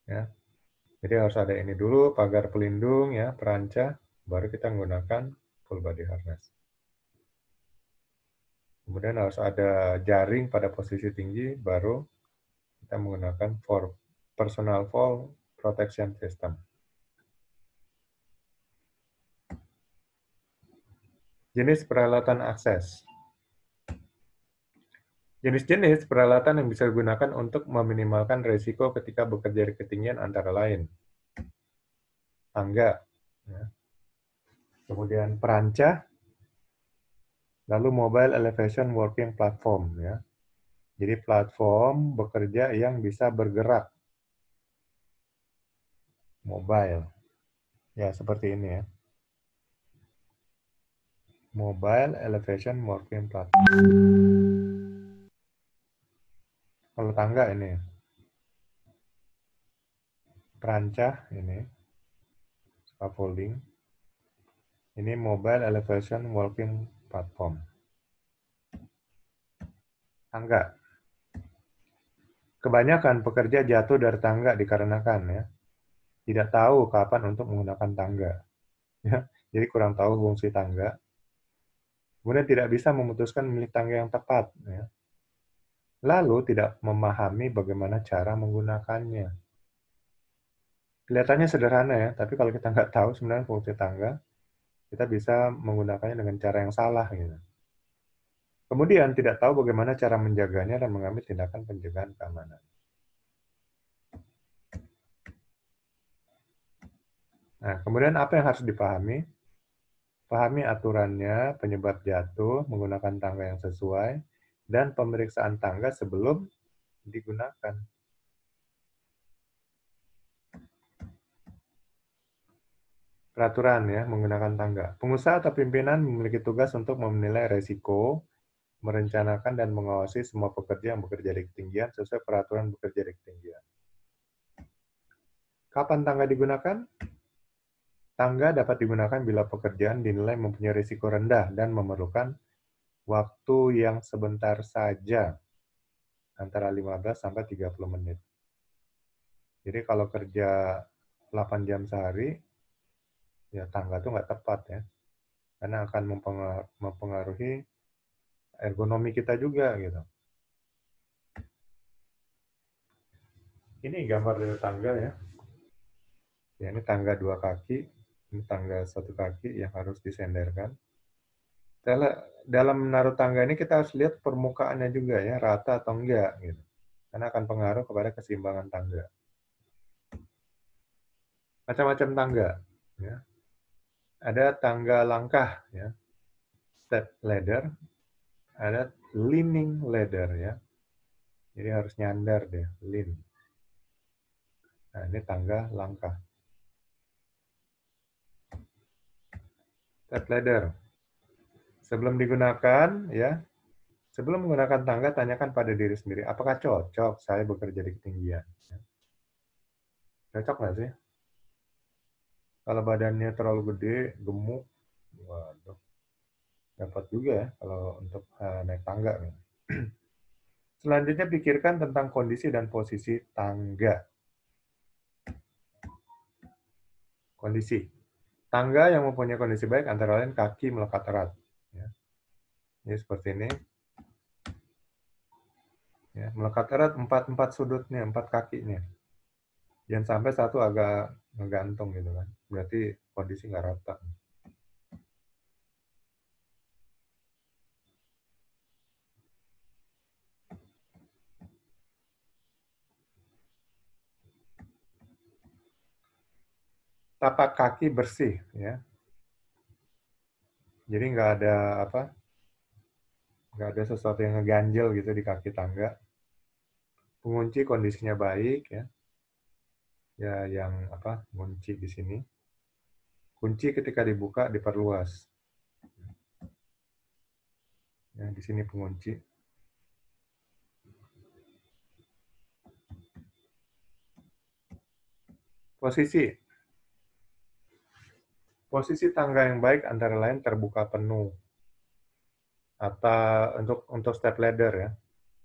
Ya. Jadi harus ada ini dulu, pagar pelindung ya, perancah, baru kita menggunakan full body harness. Kemudian harus ada jaring pada posisi tinggi, baru kita menggunakan personal fall protection system. Jenis peralatan akses. Jenis-jenis peralatan yang bisa digunakan untuk meminimalkan risiko ketika bekerja di ketinggian antara lain. Tangga, ya. Kemudian perancah, lalu mobile elevation working platform. Ya. Jadi platform bekerja yang bisa bergerak. mobile. Ya, seperti ini ya. Mobile Elevation Working Platform. Kalau tangga ini, perancah ini, scaffolding. Ini Mobile Elevation Working Platform. Tangga. Kebanyakan pekerja jatuh dari tangga dikarenakan ya tidak tahu kapan untuk menggunakan tangga. Ya, jadi kurang tahu fungsi tangga. Kemudian tidak bisa memutuskan memilih tangga yang tepat. Ya. Lalu tidak memahami bagaimana cara menggunakannya. Kelihatannya sederhana ya, tapi kalau kita nggak tahu sebenarnya fungsi tangga, kita bisa menggunakannya dengan cara yang salah. Gitu. Kemudian tidak tahu bagaimana cara menjaganya dan mengambil tindakan pencegahan keamanan. Nah, kemudian apa yang harus dipahami? Pahami aturannya, penyebab jatuh, menggunakan tangga yang sesuai, dan pemeriksaan tangga sebelum digunakan. Peraturan ya, menggunakan tangga. Pengusaha atau pimpinan memiliki tugas untuk menilai resiko, merencanakan dan mengawasi semua pekerja yang bekerja di ketinggian sesuai peraturan bekerja di ketinggian. Kapan tangga digunakan? Tangga dapat digunakan bila pekerjaan dinilai mempunyai risiko rendah dan memerlukan waktu yang sebentar saja, antara 15 sampai 30 menit. Jadi kalau kerja 8 jam sehari, ya tangga itu nggak tepat ya. Karena akan mempengaruhi ergonomi kita juga gitu. Ini gambar dari tangga ya. Ya ini tangga 2 kaki, ini tangga 1 kaki yang harus disenderkan. Dalam menaruh tangga ini kita harus lihat permukaannya juga ya, rata atau enggak gitu. Karena akan pengaruh kepada keseimbangan tangga. Macam-macam tangga ya. Ada tangga langkah ya, step ladder, ada leaning ladder ya. Jadi harus nyandar deh, lean. Nah, ini tangga langkah. Step ladder. Sebelum digunakan ya, sebelum menggunakan tangga tanyakan pada diri sendiri, apakah cocok saya bekerja di ketinggian? Cocok nggak sih? Kalau badannya terlalu gede, gemuk, waduh, dapat juga ya kalau untuk naik tangga. Selanjutnya pikirkan tentang kondisi dan posisi tangga. Kondisi. Tangga yang mempunyai kondisi baik antara lain kaki melekat erat. Ya. Ini seperti ini. Ya, melekat erat empat sudutnya, 4 kakinya. Jangan sampai satu agak ngegantung gitu kan. Berarti kondisi nggak rata. Tapak kaki bersih ya. Jadi nggak ada apa? Nggak ada sesuatu yang ngeganjel gitu di kaki tangga. Pengunci kondisinya baik ya. Ya yang apa? Kunci di sini. Kunci ketika dibuka diperluas. Ya, di sini pengunci. Posisi. Posisi tangga yang baik antara lain terbuka penuh. Atau untuk step ladder ya.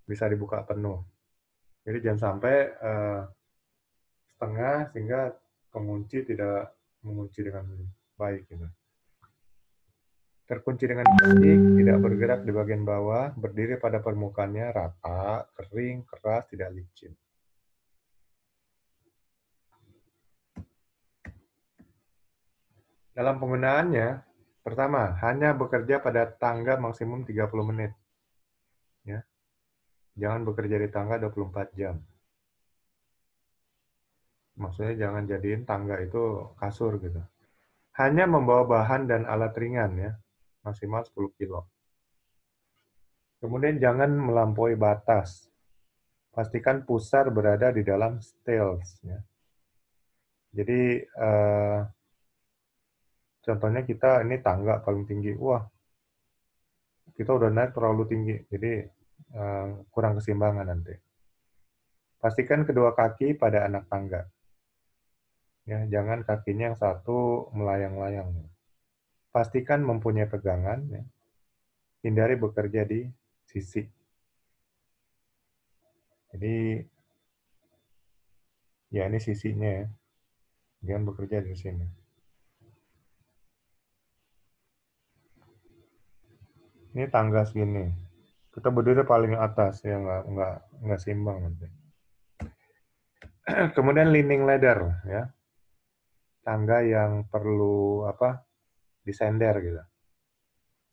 Bisa dibuka penuh. Jadi jangan sampai setengah sehingga pengunci tidak mengunci dengan baik gitu. Terkunci dengan baik, tidak bergerak di bagian bawah, berdiri pada permukaannya rata, kering, keras, tidak licin. Dalam penggunaannya, pertama, hanya bekerja pada tangga maksimum 30 menit. Ya. Jangan bekerja di tangga 24 jam. Maksudnya jangan jadiin tangga itu kasur gitu. Hanya membawa bahan dan alat ringan ya, maksimal 10 kilo. Kemudian jangan melampaui batas. Pastikan pusar berada di dalam stilts. Ya. Jadi contohnya kita ini tangga paling tinggi, wah kita udah naik terlalu tinggi, jadi kurang keseimbangan nanti. Pastikan kedua kaki pada anak tangga, ya jangan kakinya yang satu melayang-layang. Pastikan mempunyai pegangan, ya. Hindari bekerja di sisi. Jadi ya ini sisinya ya, jangan bekerja di sini. Ini tangga segini, kita berdiri paling atas ya, nggak seimbang nanti. Kemudian leaning ladder ya, tangga yang perlu disender gitu.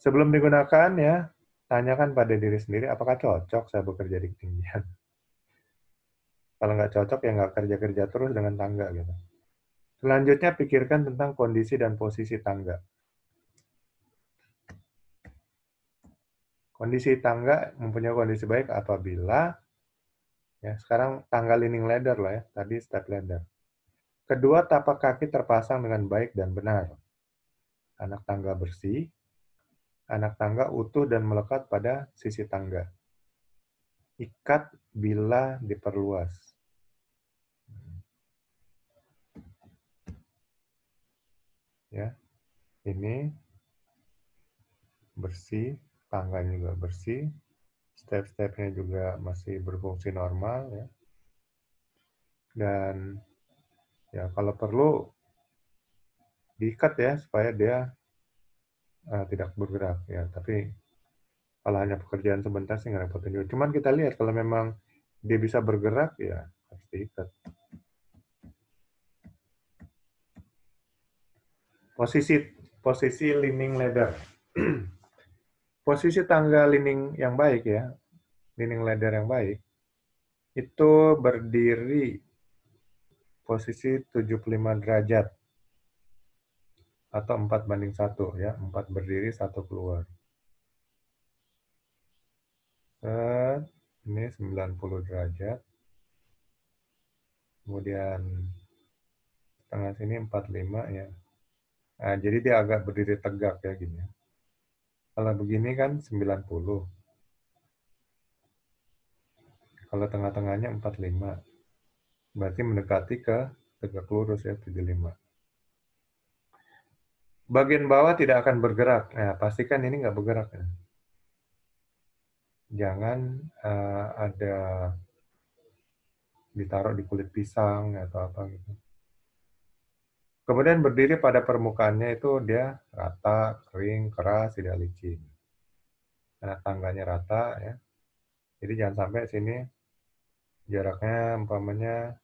Sebelum digunakan ya, tanyakan pada diri sendiri apakah cocok saya bekerja di ketinggian. Kalau nggak cocok ya nggak kerja-kerja terus dengan tangga gitu. Selanjutnya pikirkan tentang kondisi dan posisi tangga. Kondisi tangga mempunyai kondisi baik apabila ya sekarang tangga leaning ladder lah ya, tadi step ladder. Kedua tapak kaki terpasang dengan baik dan benar. Anak tangga bersih, anak tangga utuh dan melekat pada sisi tangga. Ikat bila diperluas. Ya, ini bersih, tangganya juga bersih, step-stepnya juga masih berfungsi normal ya. Dan ya kalau perlu diikat ya supaya dia tidak bergerak ya. Tapi kalau hanya pekerjaan sebentar sih nggak repotin juga. Cuman kita lihat kalau memang dia bisa bergerak ya harus diikat. Posisi leaning ladder. Posisi tangga leaning yang baik ya, leaning ladder yang baik itu berdiri posisi 75 derajat atau 4:1 ya, 4 berdiri, 1 keluar. Ini 90 derajat. Kemudian tengah sini 45 ya. Nah, jadi dia agak berdiri tegak ya gini. Kalau begini kan 90. Kalau tengah-tengahnya 45. Berarti mendekati ke tegak lurus ya 75. Bagian bawah tidak akan bergerak. Nah, pastikan ini nggak bergerak ya. Jangan ada ditaruh di kulit pisang atau apa gitu. Kemudian berdiri pada permukaannya itu dia rata, kering, keras, tidak licin. Karena tangganya rata ya. Jadi jangan sampai sini jaraknya umpamanya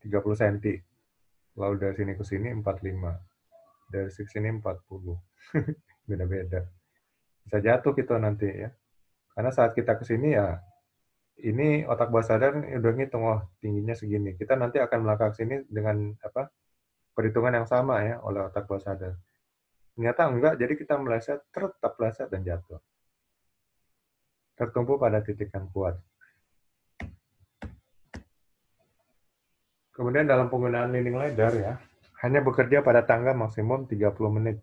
30 cm. Lalu dari sini ke sini 45. Dari sini 40. Beda-beda. Bisa jatuh gitu nanti ya. Karena saat kita ke sini ya, ini otak bawah sadar udah ngitung, oh tingginya segini. Kita nanti akan melangkah ke sini dengan perhitungan yang sama ya oleh otak bawah sadar. Ternyata enggak, jadi kita meleset, tetap meleset dan jatuh. Tertumpu pada titik yang kuat. Kemudian dalam penggunaan leaning ladder ya, hanya bekerja pada tangga maksimum 30 menit.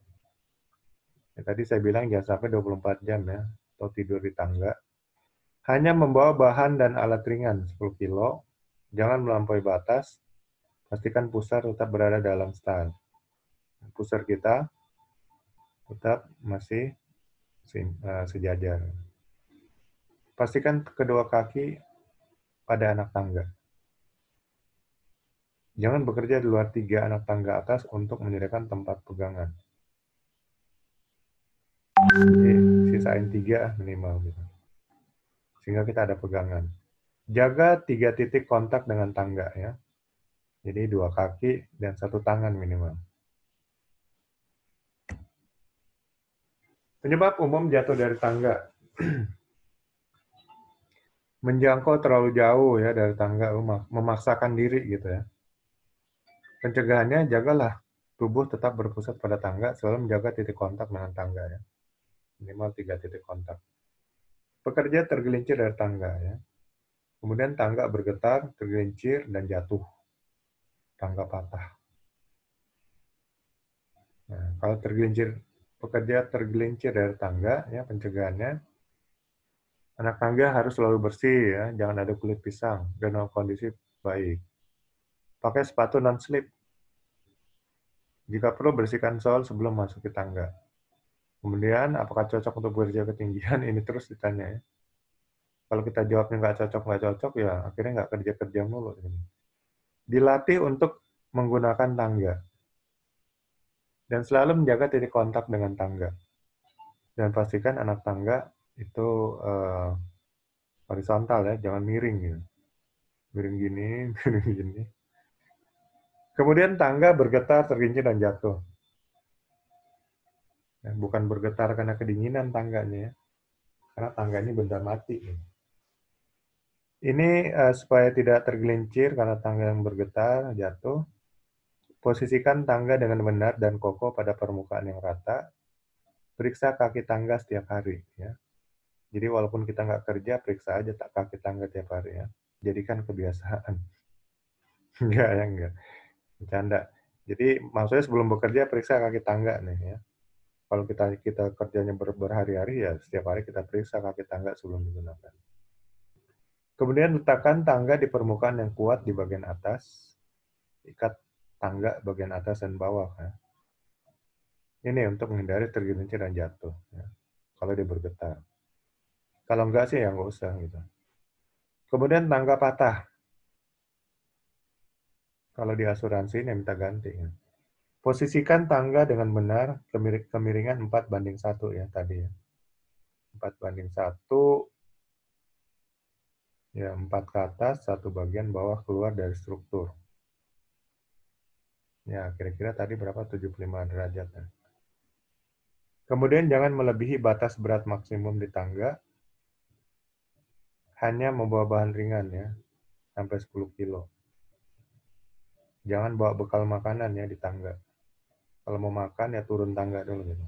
Ya, tadi saya bilang jangan sampai 24 jam ya, atau tidur di tangga. Hanya membawa bahan dan alat ringan 10 kilo, jangan melampaui batas, pastikan pusar tetap berada dalam stand. Pusar kita tetap masih sejajar. Pastikan kedua kaki pada anak tangga. Jangan bekerja di luar 3 anak tangga atas untuk menyediakan tempat pegangan. Jadi, sisain 3 minimal gitu. Sehingga kita ada pegangan. Jaga 3 titik kontak dengan tangga ya. Jadi 2 kaki dan 1 tangan minimal. Penyebab umum jatuh dari tangga. Menjangkau terlalu jauh ya dari tangga, memaksakan diri gitu ya. Pencegahannya, jagalah tubuh tetap berpusat pada tangga, selalu menjaga titik kontak dengan tangga ya. Minimal 3 titik kontak. Pekerja tergelincir dari tangga ya. Kemudian tangga bergetar, tergelincir, dan jatuh. tangga patah. Nah, kalau pekerja tergelincir dari tangga, ya pencegahannya, anak tangga harus selalu bersih ya, jangan ada kulit pisang dan dalam kondisi baik. Pakai sepatu non-slip. Jika perlu bersihkan sol sebelum masuk ke tangga. Kemudian, apakah cocok untuk bekerja ketinggian? Ini terus ditanya ya. Kalau kita jawabnya nggak cocok, ya akhirnya nggak kerja-kerja mulu. Dilatih untuk menggunakan tangga. Dan selalu menjaga titik kontak dengan tangga. Dan pastikan anak tangga itu horizontal ya, jangan miring gitu. Miring gini, miring gini. Kemudian tangga bergetar, tergelincir, dan jatuh. Ya, bukan bergetar karena kedinginan tangganya ya. Karena tangga ini bentar mati. Ya. Ini supaya tidak tergelincir karena tangga yang bergetar, jatuh. Posisikan tangga dengan benar dan kokoh pada permukaan yang rata. Periksa kaki tangga setiap hari. Ya. Jadi walaupun kita nggak kerja, periksa aja kaki tangga tiap hari ya. Jadikan kebiasaan. Enggak ya, enggak. Bercanda. Jadi maksudnya sebelum bekerja, periksa kaki tangga nih ya. Kalau kita kerjanya berhari-hari, ya setiap hari kita periksa kaki tangga sebelum digunakan. Kemudian letakkan tangga di permukaan yang kuat di bagian atas. Ikat tangga bagian atas dan bawah. Ya. Ini untuk menghindari tergelincir dan jatuh. Ya. Kalau dia bergetar. Kalau enggak sih ya nggak usah gitu. Kemudian tangga patah. Kalau di asuransi ini minta ganti. Ya. Posisikan tangga dengan benar kemiringan 4:1 ya tadi ya. 4:1. Ya, 4 ke atas, 1 bagian bawah keluar dari struktur. Ya, kira-kira tadi berapa? 75 derajat. Ya. Kemudian jangan melebihi batas berat maksimum di tangga. Hanya membawa bahan ringan ya, sampai 10 kilo. Jangan bawa bekal makanan ya di tangga. Kalau mau makan ya turun tangga dulu gitu.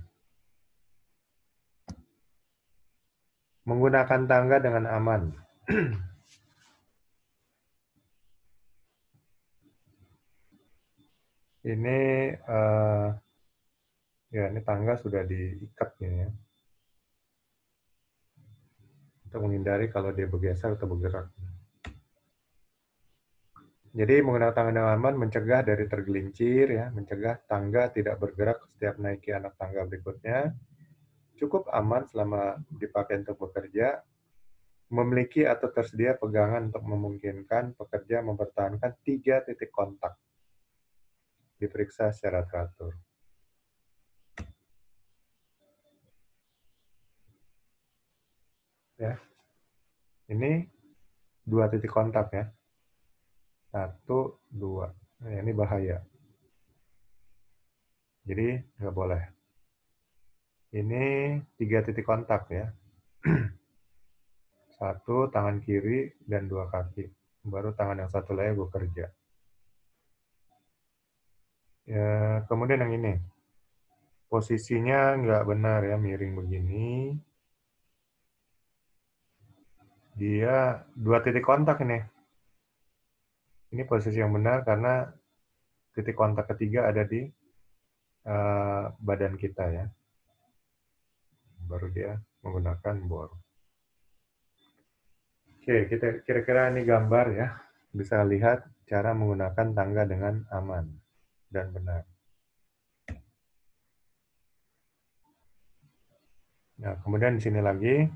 Menggunakan tangga dengan aman. Ini ya ini tangga sudah diikat ya. Untuk menghindari kalau dia bergeser atau bergerak. Jadi menggunakan tangga dengan aman mencegah dari tergelincir ya, mencegah tangga tidak bergerak setiap naiki anak tangga berikutnya. Cukup aman selama dipakai untuk bekerja. Memiliki atau tersedia pegangan untuk memungkinkan pekerja mempertahankan 3 titik kontak. Diperiksa secara teratur. Ya. Ini 2 titik kontak ya. 1, 2. Nah, ini bahaya. Jadi nggak boleh. Ini 3 titik kontak ya. 1 tangan kiri dan 2 kaki. Baru tangan yang satu lagi bekerja. Ya, kemudian yang ini. Posisinya nggak benar ya, miring begini. Dia 2 titik kontak ini. Ini posisi yang benar karena titik kontak ketiga ada di badan kita ya. Baru dia menggunakan bor. Oke, kita kira-kira ini gambar ya. Bisa lihat cara menggunakan tangga dengan aman dan benar. Nah, kemudian di sini lagi,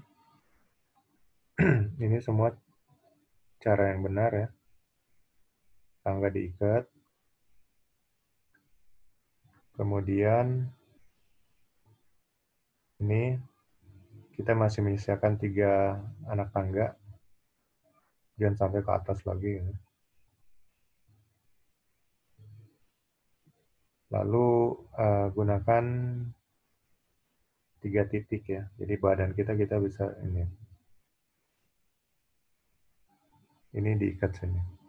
ini semua cara yang benar ya. Tangga diikat. Kemudian ini kita masih menyisakan 3 anak tangga. Jangan sampai ke atas lagi. Ya. Lalu gunakan 3 titik ya. Jadi badan kita bisa ini. Ini diikat sini.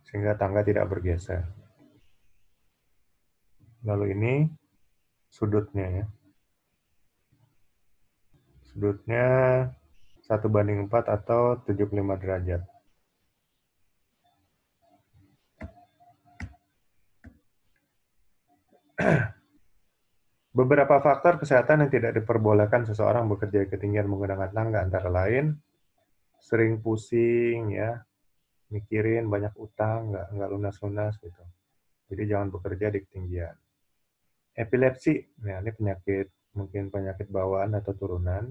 Sehingga tangga tidak bergeser. Lalu ini sudutnya ya. Sudutnya 1:4 atau 75 derajat. Beberapa faktor kesehatan yang tidak diperbolehkan seseorang bekerja di ketinggian menggunakan tangga antara lain sering pusing ya, mikirin banyak utang, nggak lunas-lunas gitu. Jadi jangan bekerja di ketinggian. Epilepsi, nah ini penyakit mungkin penyakit bawaan atau turunan.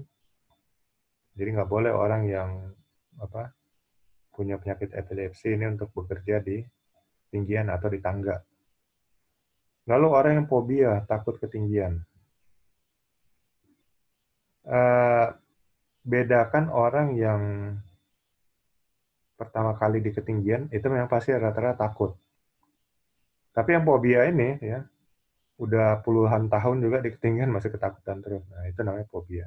Jadi nggak boleh orang yang punya penyakit epilepsi ini untuk bekerja di ketinggian atau di tangga. Lalu orang yang fobia, takut ketinggian. Bedakan orang yang pertama kali di ketinggian, itu memang pasti rata-rata takut. Tapi yang fobia ini, ya, udah puluhan tahun juga di ketinggian masih ketakutan terus. Nah, itu namanya fobia.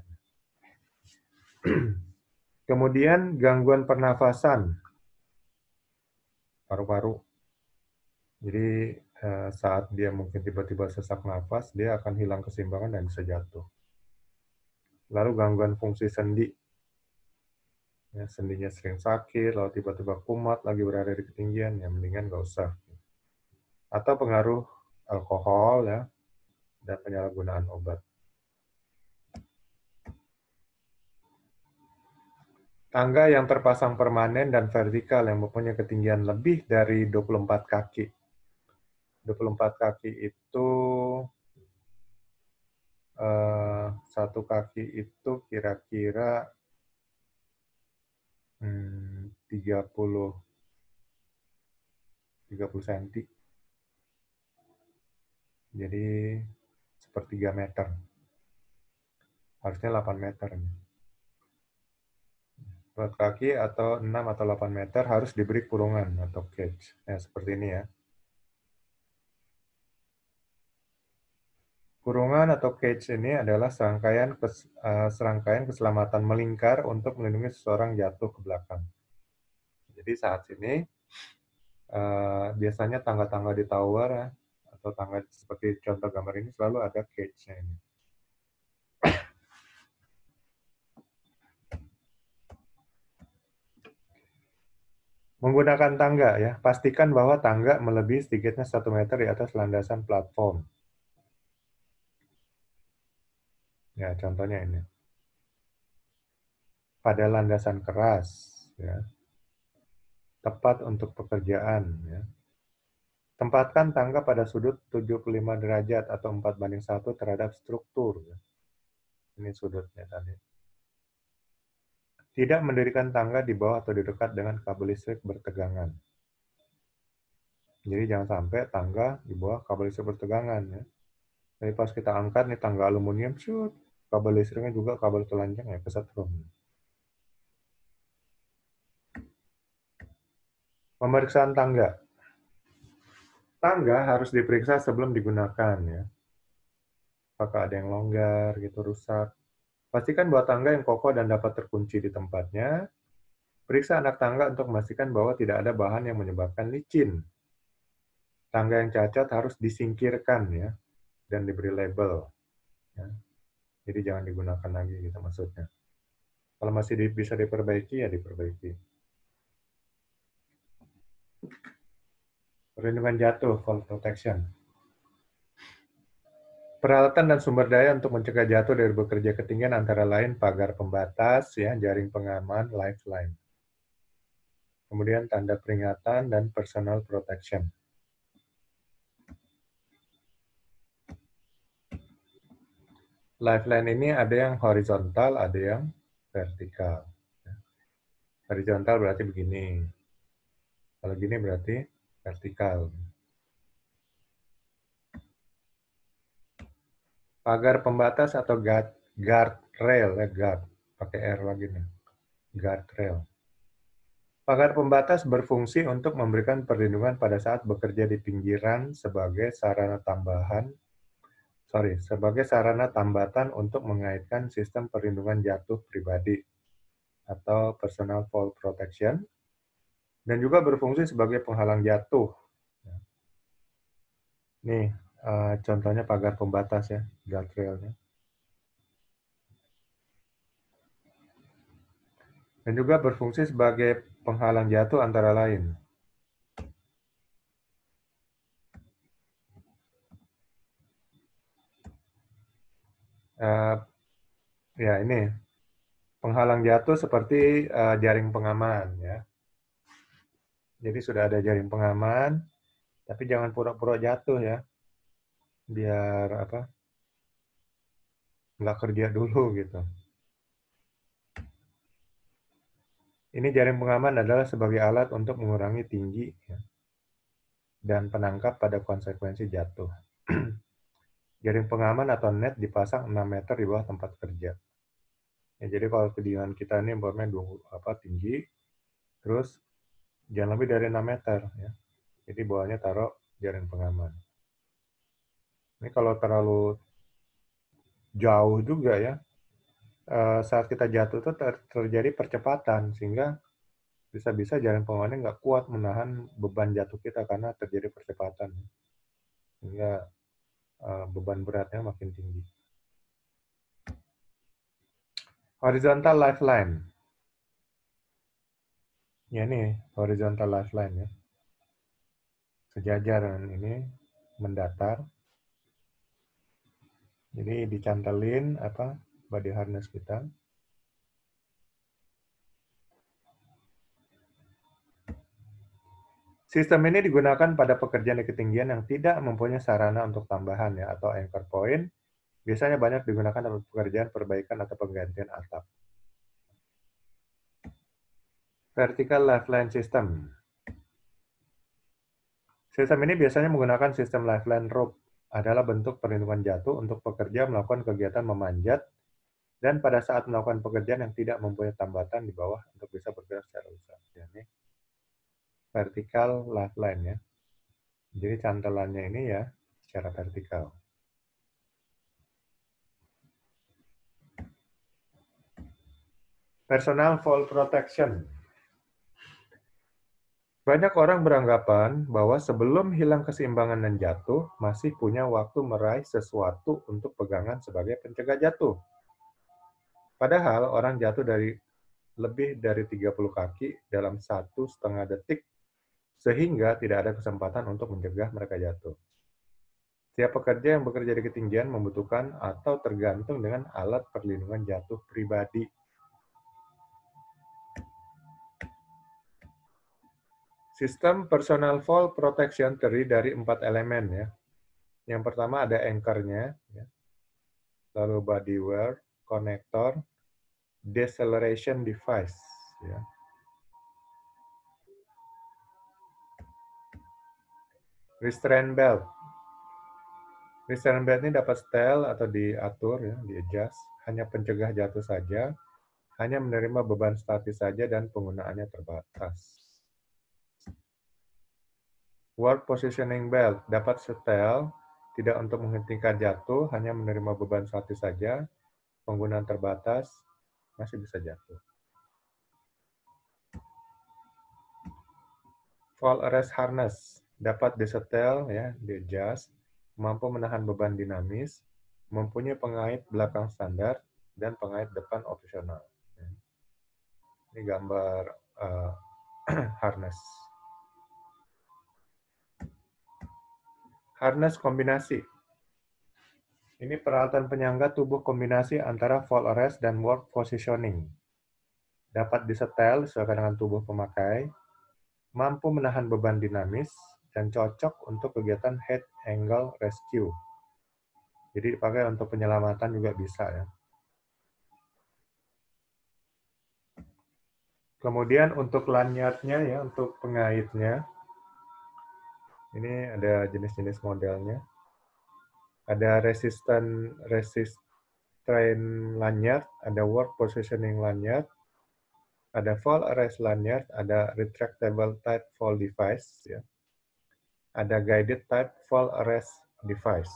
Kemudian gangguan pernafasan, paru-paru. Jadi saat dia mungkin tiba-tiba sesak nafas, dia akan hilang keseimbangan dan bisa jatuh. Lalu gangguan fungsi sendi, ya, sendinya sering sakit, lalu tiba-tiba kumat lagi berada di ketinggian, ya mendingan nggak usah. Atau pengaruh alkohol, ya, dan penyalahgunaan obat. Tangga yang terpasang permanen dan vertikal yang mempunyai ketinggian lebih dari 24 kaki. 24 kaki itu satu kaki itu kira-kira 30 cm. Jadi sepertiga meter. Harusnya 8 meter. Buat kaki atau 6 atau 8 meter harus diberi kurungan atau cage. Ya, seperti ini ya. Kurungan atau cage ini adalah serangkaian keselamatan melingkar untuk melindungi seseorang jatuh ke belakang. Jadi saat ini biasanya tangga-tangga di tower atau tangga seperti contoh gambar ini selalu ada cage-nya ini. Menggunakan tangga ya, pastikan bahwa tangga melebihi sedikitnya 1 meter di atas landasan platform. Ya, contohnya ini. Pada landasan keras, ya, tepat untuk pekerjaan. Ya. Tempatkan tangga pada sudut 75 derajat atau 4:1 terhadap struktur. Ya. Ini sudutnya tadi. Tidak mendirikan tangga di bawah atau di dekat dengan kabel listrik bertegangan. Jadi jangan sampai tangga di bawah kabel listrik bertegangan. Ya. Jadi pas kita angkat nih tangga aluminium, shoot, kabel listriknya juga kabel telanjang ya kesetrum. Pemeriksaan tangga. Tangga harus diperiksa sebelum digunakan ya. Apakah ada yang longgar gitu, rusak. Pastikan bahwa tangga yang kokoh dan dapat terkunci di tempatnya. Periksa anak tangga untuk memastikan bahwa tidak ada bahan yang menyebabkan licin. Tangga yang cacat harus disingkirkan ya dan diberi label. Ya. Jadi jangan digunakan lagi gitu maksudnya. Kalau masih bisa diperbaiki ya diperbaiki. Perlindungan jatuh, fall protection. Peralatan dan sumber daya untuk mencegah jatuh dari bekerja ketinggian antara lain pagar pembatas, ya, jaring pengaman, lifeline. Kemudian tanda peringatan dan personal protection. Lifeline ini ada yang horizontal, ada yang vertikal. Horizontal berarti begini. Kalau gini berarti vertikal. Pagar pembatas atau guard rail, ya guard, pakai R lagi nih. Guard rail. Pagar pembatas berfungsi untuk memberikan perlindungan pada saat bekerja di pinggiran sebagai sarana tambatan untuk mengaitkan sistem perlindungan jatuh pribadi atau personal fall protection, dan juga berfungsi sebagai penghalang jatuh. Nih, contohnya pagar pembatas ya, guardrailnya. Dan juga berfungsi sebagai penghalang jatuh antara lain. Ya ini penghalang jatuh seperti jaring pengaman ya. Jadi sudah ada jaring pengaman, tapi jangan pura-pura jatuh ya, biar apa? Nggak kerja dulu gitu. Ini jaring pengaman adalah sebagai alat untuk mengurangi tinggi ya, dan penangkap pada konsekuensi jatuh. Jaring pengaman atau net dipasang 6 meter di bawah tempat kerja. Ya, jadi kalau kedinginan kita ini umpamanya tinggi, terus jangan lebih dari 6 meter ya. Jadi bawahnya taruh jaring pengaman. Ini kalau terlalu jauh juga ya, saat kita jatuh itu terjadi percepatan sehingga bisa-bisa jaring pengamannya nggak kuat menahan beban jatuh kita karena terjadi percepatan sehingga beban beratnya makin tinggi. Horizontal lifeline. Ya ini horizontal lifeline ya. Sejajar dengan ini mendatar. Jadi dicantelin body harness kita. Sistem ini digunakan pada pekerjaan di ketinggian yang tidak mempunyai sarana untuk tambahan ya atau anchor point. Biasanya banyak digunakan dalam pekerjaan perbaikan atau penggantian atap. Vertical lifeline system. Sistem ini biasanya menggunakan sistem lifeline rope. Adalah bentuk perlindungan jatuh untuk pekerja melakukan kegiatan memanjat dan pada saat melakukan pekerjaan yang tidak mempunyai tambatan di bawah untuk bisa bergerak secara luas. Ini vertical lifeline ya. Jadi cantelannya ini ya secara vertikal. Personal fall protection. Banyak orang beranggapan bahwa sebelum hilang keseimbangan dan jatuh, masih punya waktu meraih sesuatu untuk pegangan sebagai pencegah jatuh. Padahal orang jatuh dari lebih dari 30 kaki dalam 1,5 detik, sehingga tidak ada kesempatan untuk mencegah mereka jatuh. Setiap pekerja yang bekerja di ketinggian membutuhkan atau tergantung dengan alat perlindungan jatuh pribadi. Sistem personal fall protection terdiri dari 4 elemen ya. Yang pertama ada anchor-nya, ya. Lalu body wear, connector, deceleration device. Ya. Restraint belt. Restraint belt ini dapat setel atau diatur, ya, di-adjust. Hanya pencegah jatuh saja, hanya menerima beban statis saja dan penggunaannya terbatas. Work positioning belt dapat setel, tidak untuk menghentikan jatuh, hanya menerima beban statis saja, penggunaan terbatas, masih bisa jatuh. Fall arrest harness dapat disetel, ya, di-adjust, mampu menahan beban dinamis, mempunyai pengait belakang standar, dan pengait depan opsional. Ini gambar harness. Harness kombinasi. Ini peralatan penyangga tubuh kombinasi antara fall arrest dan work positioning. Dapat disetel sesuai dengan tubuh pemakai, mampu menahan beban dinamis, dan cocok untuk kegiatan head angle rescue. Jadi dipakai untuk penyelamatan juga bisa ya. Kemudian untuk lanyardnya ya, untuk pengaitnya, ini ada jenis-jenis modelnya. Ada restraint lanyard, ada work positioning lanyard, ada fall arrest lanyard, ada retractable type fall device, ya. Ada guided type fall arrest device.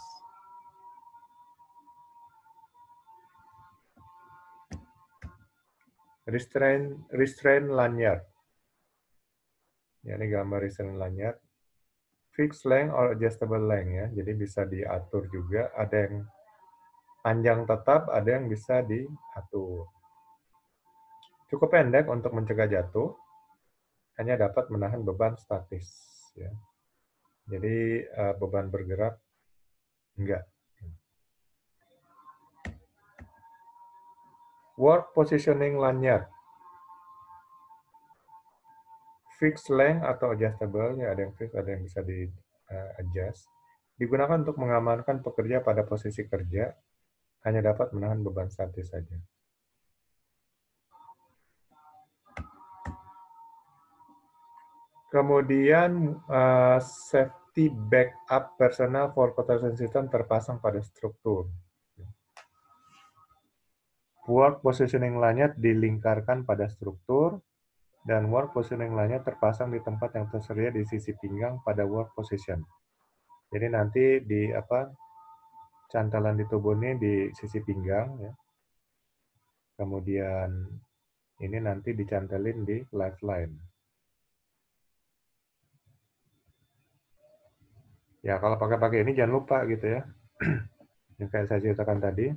Restraint lanyard. Ya, ini gambar restraint lanyard. Fixed length or adjustable length ya. Jadi bisa diatur juga. Ada yang panjang tetap, ada yang bisa diatur. Cukup pendek untuk mencegah jatuh. Hanya dapat menahan beban statis. Ya. Jadi beban bergerak enggak. Work positioning lanyard. Fixed length atau adjustable, ya ada yang fixed, ada yang bisa di adjust. Digunakan untuk mengamankan pekerja pada posisi kerja, hanya dapat menahan beban statis saja. Kemudian safety backup personal for protection system terpasang pada struktur. Work positioning lanyard dilingkarkan pada struktur, dan work positioning lanyard terpasang di tempat yang tersedia di sisi pinggang pada work position. Jadi nanti di cantelan di tubuh ini di sisi pinggang, ya. Kemudian ini nanti dicantelin di lifeline. Ya kalau pakai ini jangan lupa gitu ya. Yang kayak saya ceritakan tadi,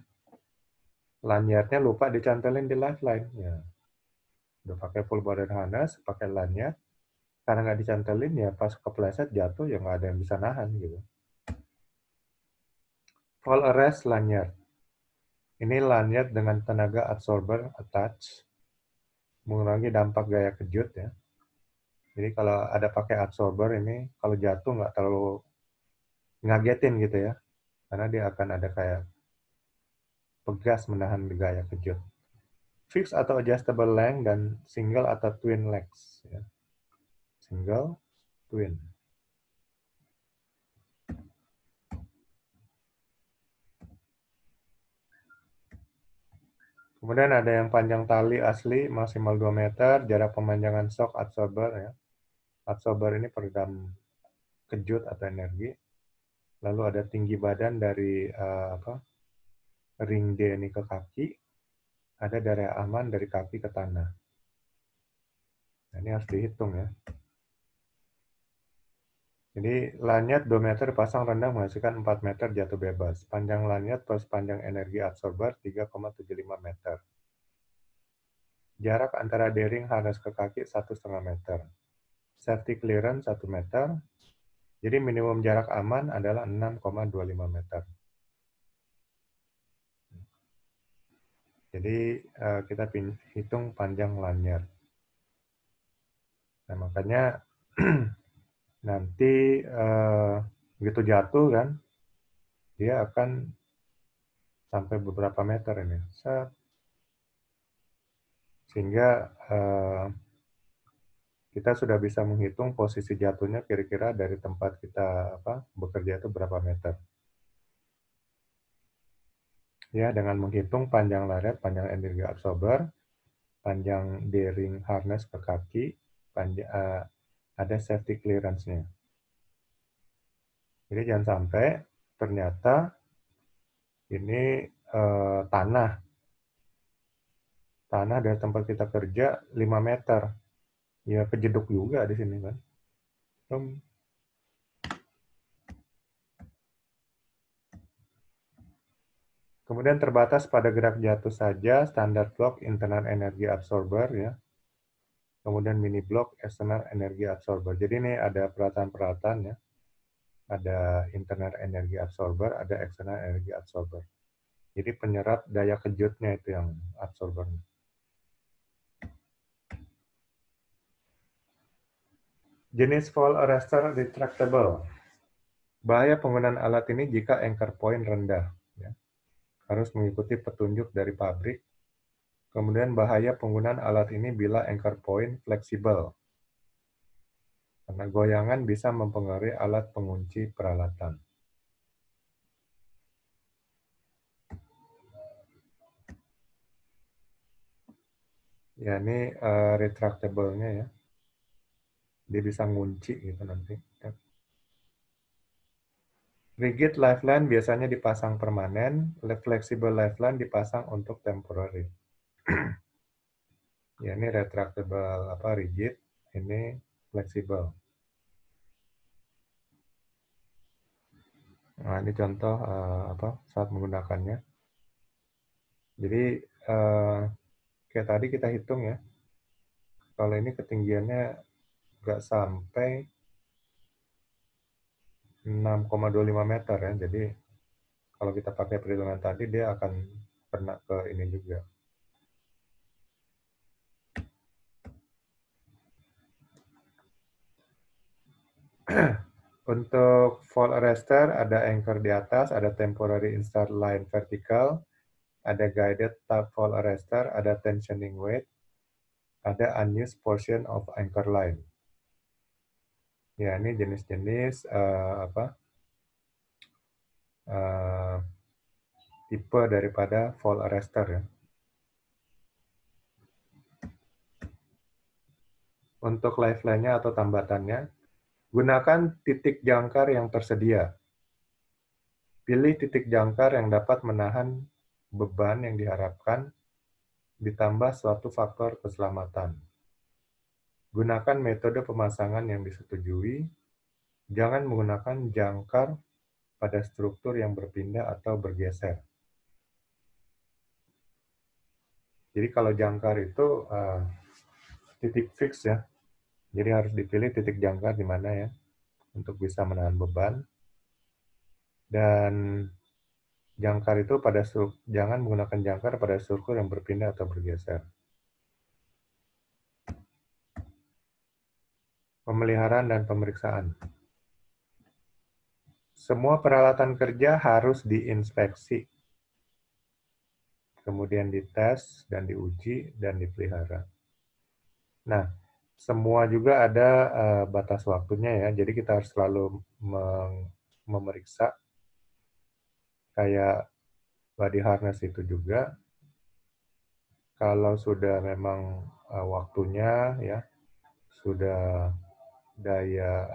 lanyardnya lupa dicantelin di lifeline. Ya. Udah pakai full body harness, pakai lanyard, karena nggak dicantelin ya pas kepleset jatuh ya nggak ada yang bisa nahan gitu. Fall arrest lanyard. Ini lanyard dengan tenaga absorber attach, mengurangi dampak gaya kejut ya. Jadi kalau ada pakai absorber ini, kalau jatuh nggak terlalu ngagetin gitu ya, karena dia akan ada kayak pegas menahan gaya kejut. Fixed atau adjustable length dan single atau twin legs. Ya. Single, twin. Kemudian ada yang panjang tali asli maksimal 2 meter, jarak pemanjangan shock absorber ya. Absorber ini peredam kejut atau energi. Lalu ada tinggi badan dari ring D ini ke kaki, ada dari aman dari kaki ke tanah. Nah, ini harus dihitung ya. Jadi lanyard 2 meter pasang rendah menghasilkan 4 meter jatuh bebas. Panjang lanyard plus panjang energi absorber 3,75 meter. Jarak antara D-ring harness ke kaki 1,5 meter. Safety clearance 1 meter. Jadi minimum jarak aman adalah 6,25 meter. Jadi kita hitung panjang lanyard. Nah makanya nanti begitu jatuh kan, dia akan sampai beberapa meter ini. Sehingga kita sudah bisa menghitung posisi jatuhnya kira-kira dari tempat kita bekerja itu berapa meter. Ya, dengan menghitung panjang lanyard, panjang energi absorber, panjang D-ring harness ke kaki, ada safety clearance-nya. Jadi jangan sampai ternyata ini tanah dari tempat kita kerja 5 meter. Ya kejeduk juga di sini kan. Kemudian terbatas pada gerak jatuh saja, standar block internal energi absorber ya. Kemudian mini block external energi absorber. Jadi ini ada peralatan-peralatan ya. Ada internal energi absorber, ada external energi absorber. Jadi penyerap daya kejutnya itu yang absorber. Jenis fall arrestor retractable. Bahaya penggunaan alat ini jika anchor point rendah. Ya. Harus mengikuti petunjuk dari pabrik. Kemudian bahaya penggunaan alat ini bila anchor point fleksibel. Karena goyangan bisa mempengaruhi alat pengunci peralatan. Ya ini retractable-nya ya. Dia bisa ngunci gitu nanti. Rigid lifeline biasanya dipasang permanen, flexible lifeline dipasang untuk temporary. Ya ini retractable rigid, ini fleksibel. Nah ini contoh saat menggunakannya. Jadi kayak tadi kita hitung ya, kalau ini ketinggiannya nggak sampai 6,25 meter ya, jadi kalau kita pakai perhitungan tadi dia akan kena ke ini juga, Untuk fall arrestor ada anchor di atas, ada temporary install line vertical, ada guided tab fall arrestor, ada tensioning weight, ada unused portion of anchor line. Ya, ini jenis-jenis tipe daripada fall arrestor ya. Untuk lifeline-nya atau tambatannya, gunakan titik jangkar yang tersedia. Pilih titik jangkar yang dapat menahan beban yang diharapkan, ditambah suatu faktor keselamatan. Gunakan metode pemasangan yang disetujui. Jangan menggunakan jangkar pada struktur yang berpindah atau bergeser. Jadi kalau jangkar itu titik fix ya. Jadi harus dipilih titik jangkar di mana ya untuk bisa menahan beban. Dan jangkar itu jangan menggunakan jangkar pada struktur yang berpindah atau bergeser. Pemeliharaan dan pemeriksaan. Semua peralatan kerja harus diinspeksi, kemudian dites dan diuji dan dipelihara. Nah, semua juga ada batas waktunya ya, jadi kita harus selalu memeriksa. Kayak body harness itu juga, kalau sudah memang waktunya ya, sudah daya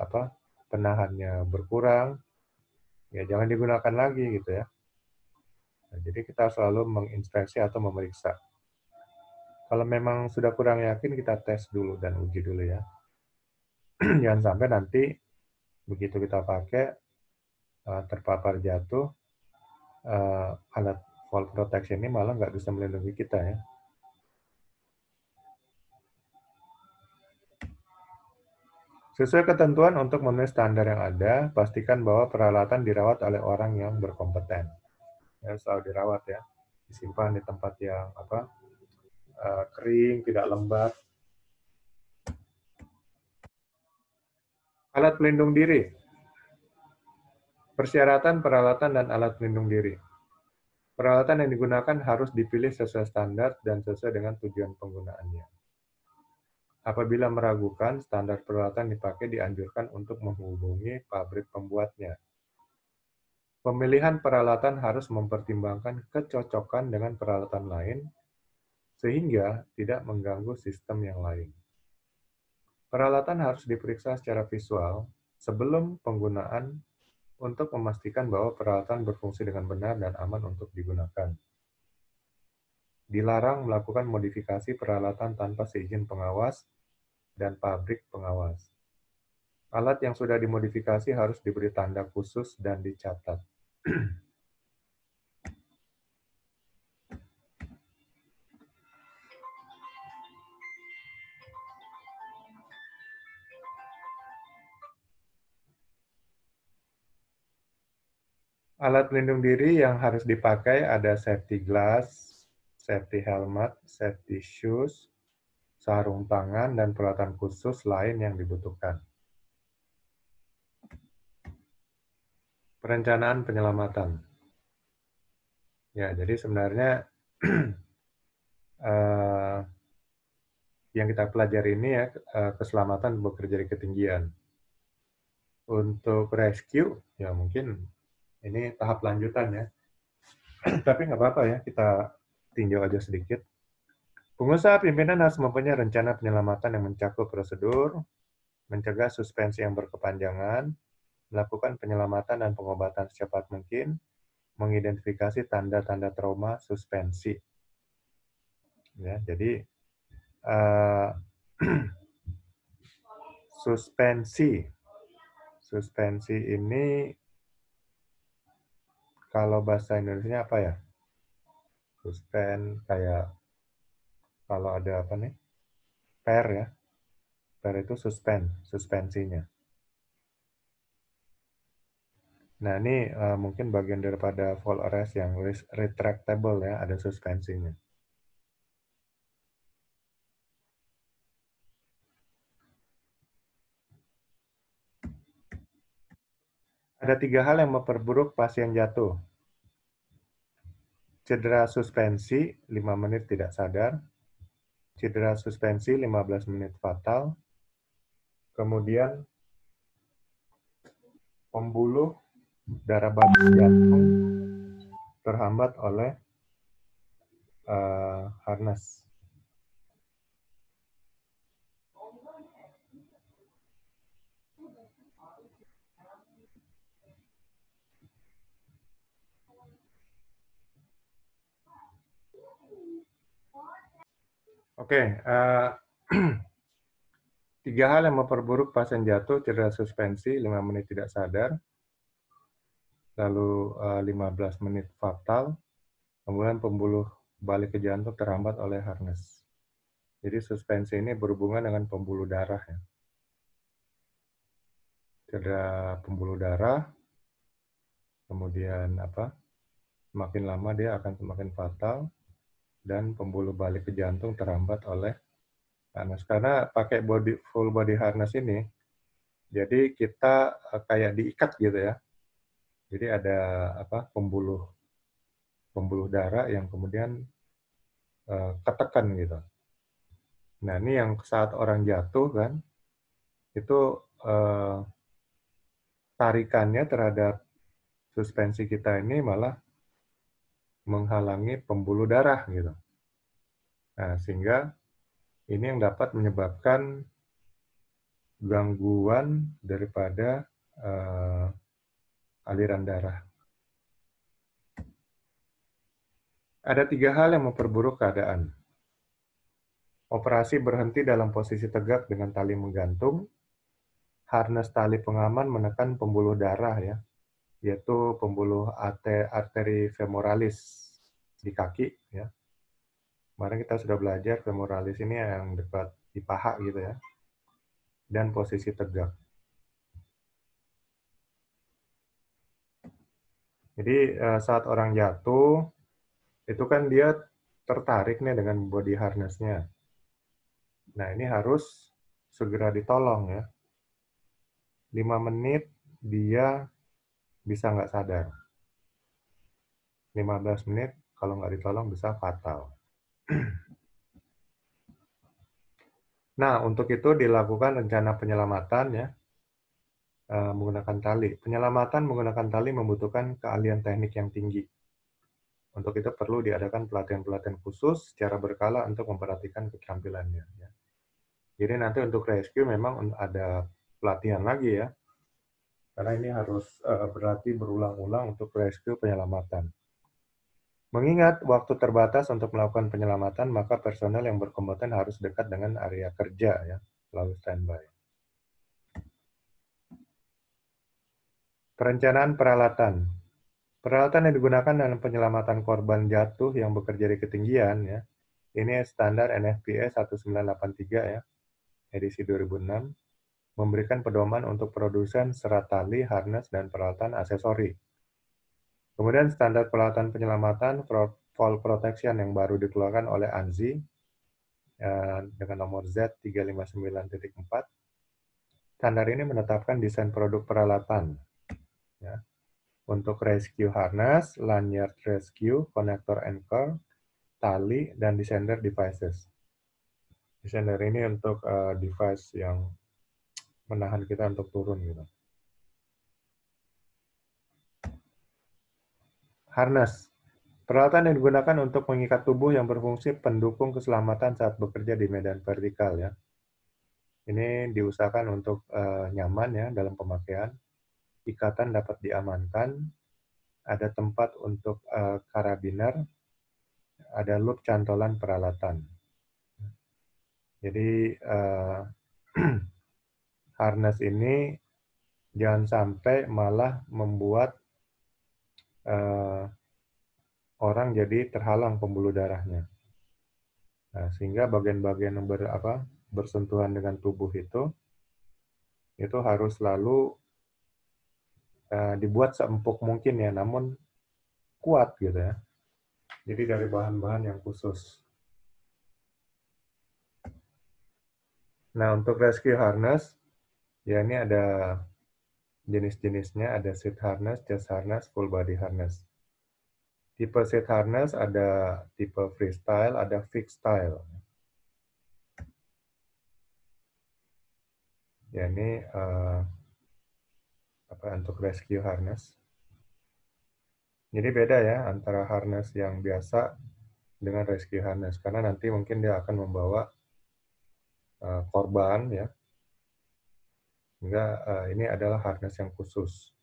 penahannya berkurang, ya jangan digunakan lagi gitu ya. Nah, jadi kita selalu menginspeksi atau memeriksa. Kalau memang sudah kurang yakin, kita tes dulu dan uji dulu ya. Jangan sampai nanti begitu kita pakai terpapar jatuh, alat fall protection ini malah nggak bisa melindungi kita ya. Sesuai ketentuan untuk memenuhi standar yang ada, pastikan bahwa peralatan dirawat oleh orang yang berkompeten. Ya, selalu dirawat ya, disimpan di tempat yang kering, tidak lembab. Alat pelindung diri. Persyaratan peralatan dan alat pelindung diri. Peralatan yang digunakan harus dipilih sesuai standar dan sesuai dengan tujuan penggunaannya. Apabila meragukan, standar peralatan dipakai dianjurkan untuk menghubungi pabrik pembuatnya. Pemilihan peralatan harus mempertimbangkan kecocokan dengan peralatan lain, sehingga tidak mengganggu sistem yang lain. Peralatan harus diperiksa secara visual sebelum penggunaan untuk memastikan bahwa peralatan berfungsi dengan benar dan aman untuk digunakan. Dilarang melakukan modifikasi peralatan tanpa seizin pengawas dan pabrik pengawas. Alat yang sudah dimodifikasi harus diberi tanda khusus dan dicatat. Alat pelindung diri yang harus dipakai ada safety glass, safety helmet, safety shoes, sarung tangan, dan peralatan khusus lain yang dibutuhkan. Perencanaan penyelamatan. Ya, jadi sebenarnya yang kita pelajari ini ya, keselamatan bekerja di ketinggian. Untuk rescue, ya mungkin ini tahap lanjutan ya. Tapi nggak apa-apa ya, kita tinjau aja sedikit. Pengusaha pimpinan harus mempunyai rencana penyelamatan yang mencakup prosedur, mencegah suspensi yang berkepanjangan, melakukan penyelamatan dan pengobatan secepat mungkin, mengidentifikasi tanda-tanda trauma suspensi. Ya, jadi suspensi ini kalau bahasa Indonesia apa ya? Kayak kalau ada apa nih? Per ya. Per itu suspensinya. Nah, ini mungkin bagian daripada fall arrest yang retractable ya, ada suspensinya. Ada 3 hal yang memperburuk pasien jatuh. Cedera suspensi, 5 menit tidak sadar. Cedera suspensi, 15 menit fatal. Kemudian pembuluh darah badan jantung terhambat oleh harness. Oke, 3 hal yang memperburuk pasien jatuh: cedera suspensi, 5 menit tidak sadar, lalu 15 menit fatal, kemudian pembuluh balik ke jantung terhambat oleh harness. Jadi suspensi ini berhubungan dengan pembuluh darah ya. Cedera pembuluh darah, kemudian semakin lama dia akan semakin fatal, dan pembuluh balik ke jantung terhambat oleh harness. Karena pakai full body harness ini, jadi kita kayak diikat gitu ya. Jadi ada pembuluh darah yang kemudian ketekan gitu. Nah ini yang saat orang jatuh kan, itu tarikannya terhadap suspensi kita ini malah menghalangi pembuluh darah gitu. Nah sehingga ini yang dapat menyebabkan gangguan daripada aliran darah. Ada 3 hal yang memperburuk keadaan. Operasi berhenti dalam posisi tegak dengan tali menggantung, harness tali pengaman menekan pembuluh darah ya, yaitu pembuluh arteri femoralis di kaki ya. Kemarin kita sudah belajar femoralis ini yang dekat di paha gitu ya, dan posisi tegak. Jadi saat orang jatuh, itu kan dia tertarik nih dengan body harness-nya. Nah ini harus segera ditolong ya. 5 menit dia bisa nggak sadar. 15 menit kalau nggak ditolong bisa fatal. Nah, untuk itu dilakukan rencana penyelamatan ya, menggunakan tali. Penyelamatan menggunakan tali membutuhkan keahlian teknik yang tinggi. Untuk itu perlu diadakan pelatihan-pelatihan khusus secara berkala untuk memperhatikan keterampilannya. Ya. Jadi nanti untuk rescue memang ada pelatihan lagi ya, karena ini harus berlatih berulang-ulang untuk rescue penyelamatan. Mengingat waktu terbatas untuk melakukan penyelamatan, maka personel yang berkompeten harus dekat dengan area kerja ya, selalu standby. Perencanaan peralatan. Peralatan yang digunakan dalam penyelamatan korban jatuh yang bekerja di ketinggian ya. Ini standar NFPA 1983 ya, edisi 2006, memberikan pedoman untuk produsen serat tali, harness, dan peralatan aksesori. Kemudian standar peralatan penyelamatan fall protection yang baru dikeluarkan oleh ANSI dengan nomor Z359.4. Standar ini menetapkan desain produk peralatan ya, untuk rescue harness, lanyard rescue, connector anchor, tali, dan descender devices. Descender ini untuk device yang menahan kita untuk turun gitu. Harness. Peralatan yang digunakan untuk mengikat tubuh yang berfungsi pendukung keselamatan saat bekerja di medan vertikal ya. Ini diusahakan untuk nyaman ya dalam pemakaian. Ikatan dapat diamankan. Ada tempat untuk karabiner. Ada loop cantolan peralatan. Jadi harness ini jangan sampai malah membuat orang jadi terhalang pembuluh darahnya. Nah, sehingga bagian-bagian yang bersentuhan dengan tubuh itu harus selalu dibuat seempuk mungkin ya, namun kuat gitu ya. Jadi dari bahan-bahan yang khusus. Nah, untuk rescue harness, ya ini ada Jenis-jenisnya ada seat harness, chest harness, full body harness. Tipe seat harness ada tipe freestyle, ada fixed style. Ya, ini untuk rescue harness. Jadi beda ya antara harness yang biasa dengan rescue harness, karena nanti mungkin dia akan membawa korban ya. Sehingga ini adalah harness yang khusus.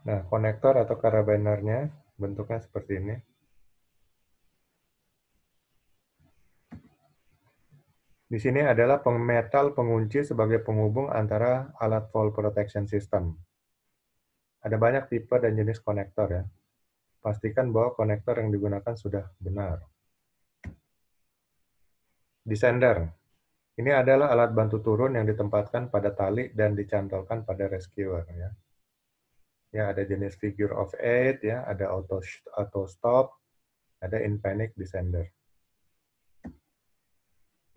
Nah, konektor atau karabinernya bentuknya seperti ini. Di sini adalah metal pengunci sebagai penghubung antara alat fall protection system. Ada banyak tipe dan jenis konektor ya. Pastikan bahwa konektor yang digunakan sudah benar. Descender. Ini adalah alat bantu turun yang ditempatkan pada tali dan dicantolkan pada rescuer ya. Ya, ada jenis figure of 8 ya, ada auto stop, ada in panic descender.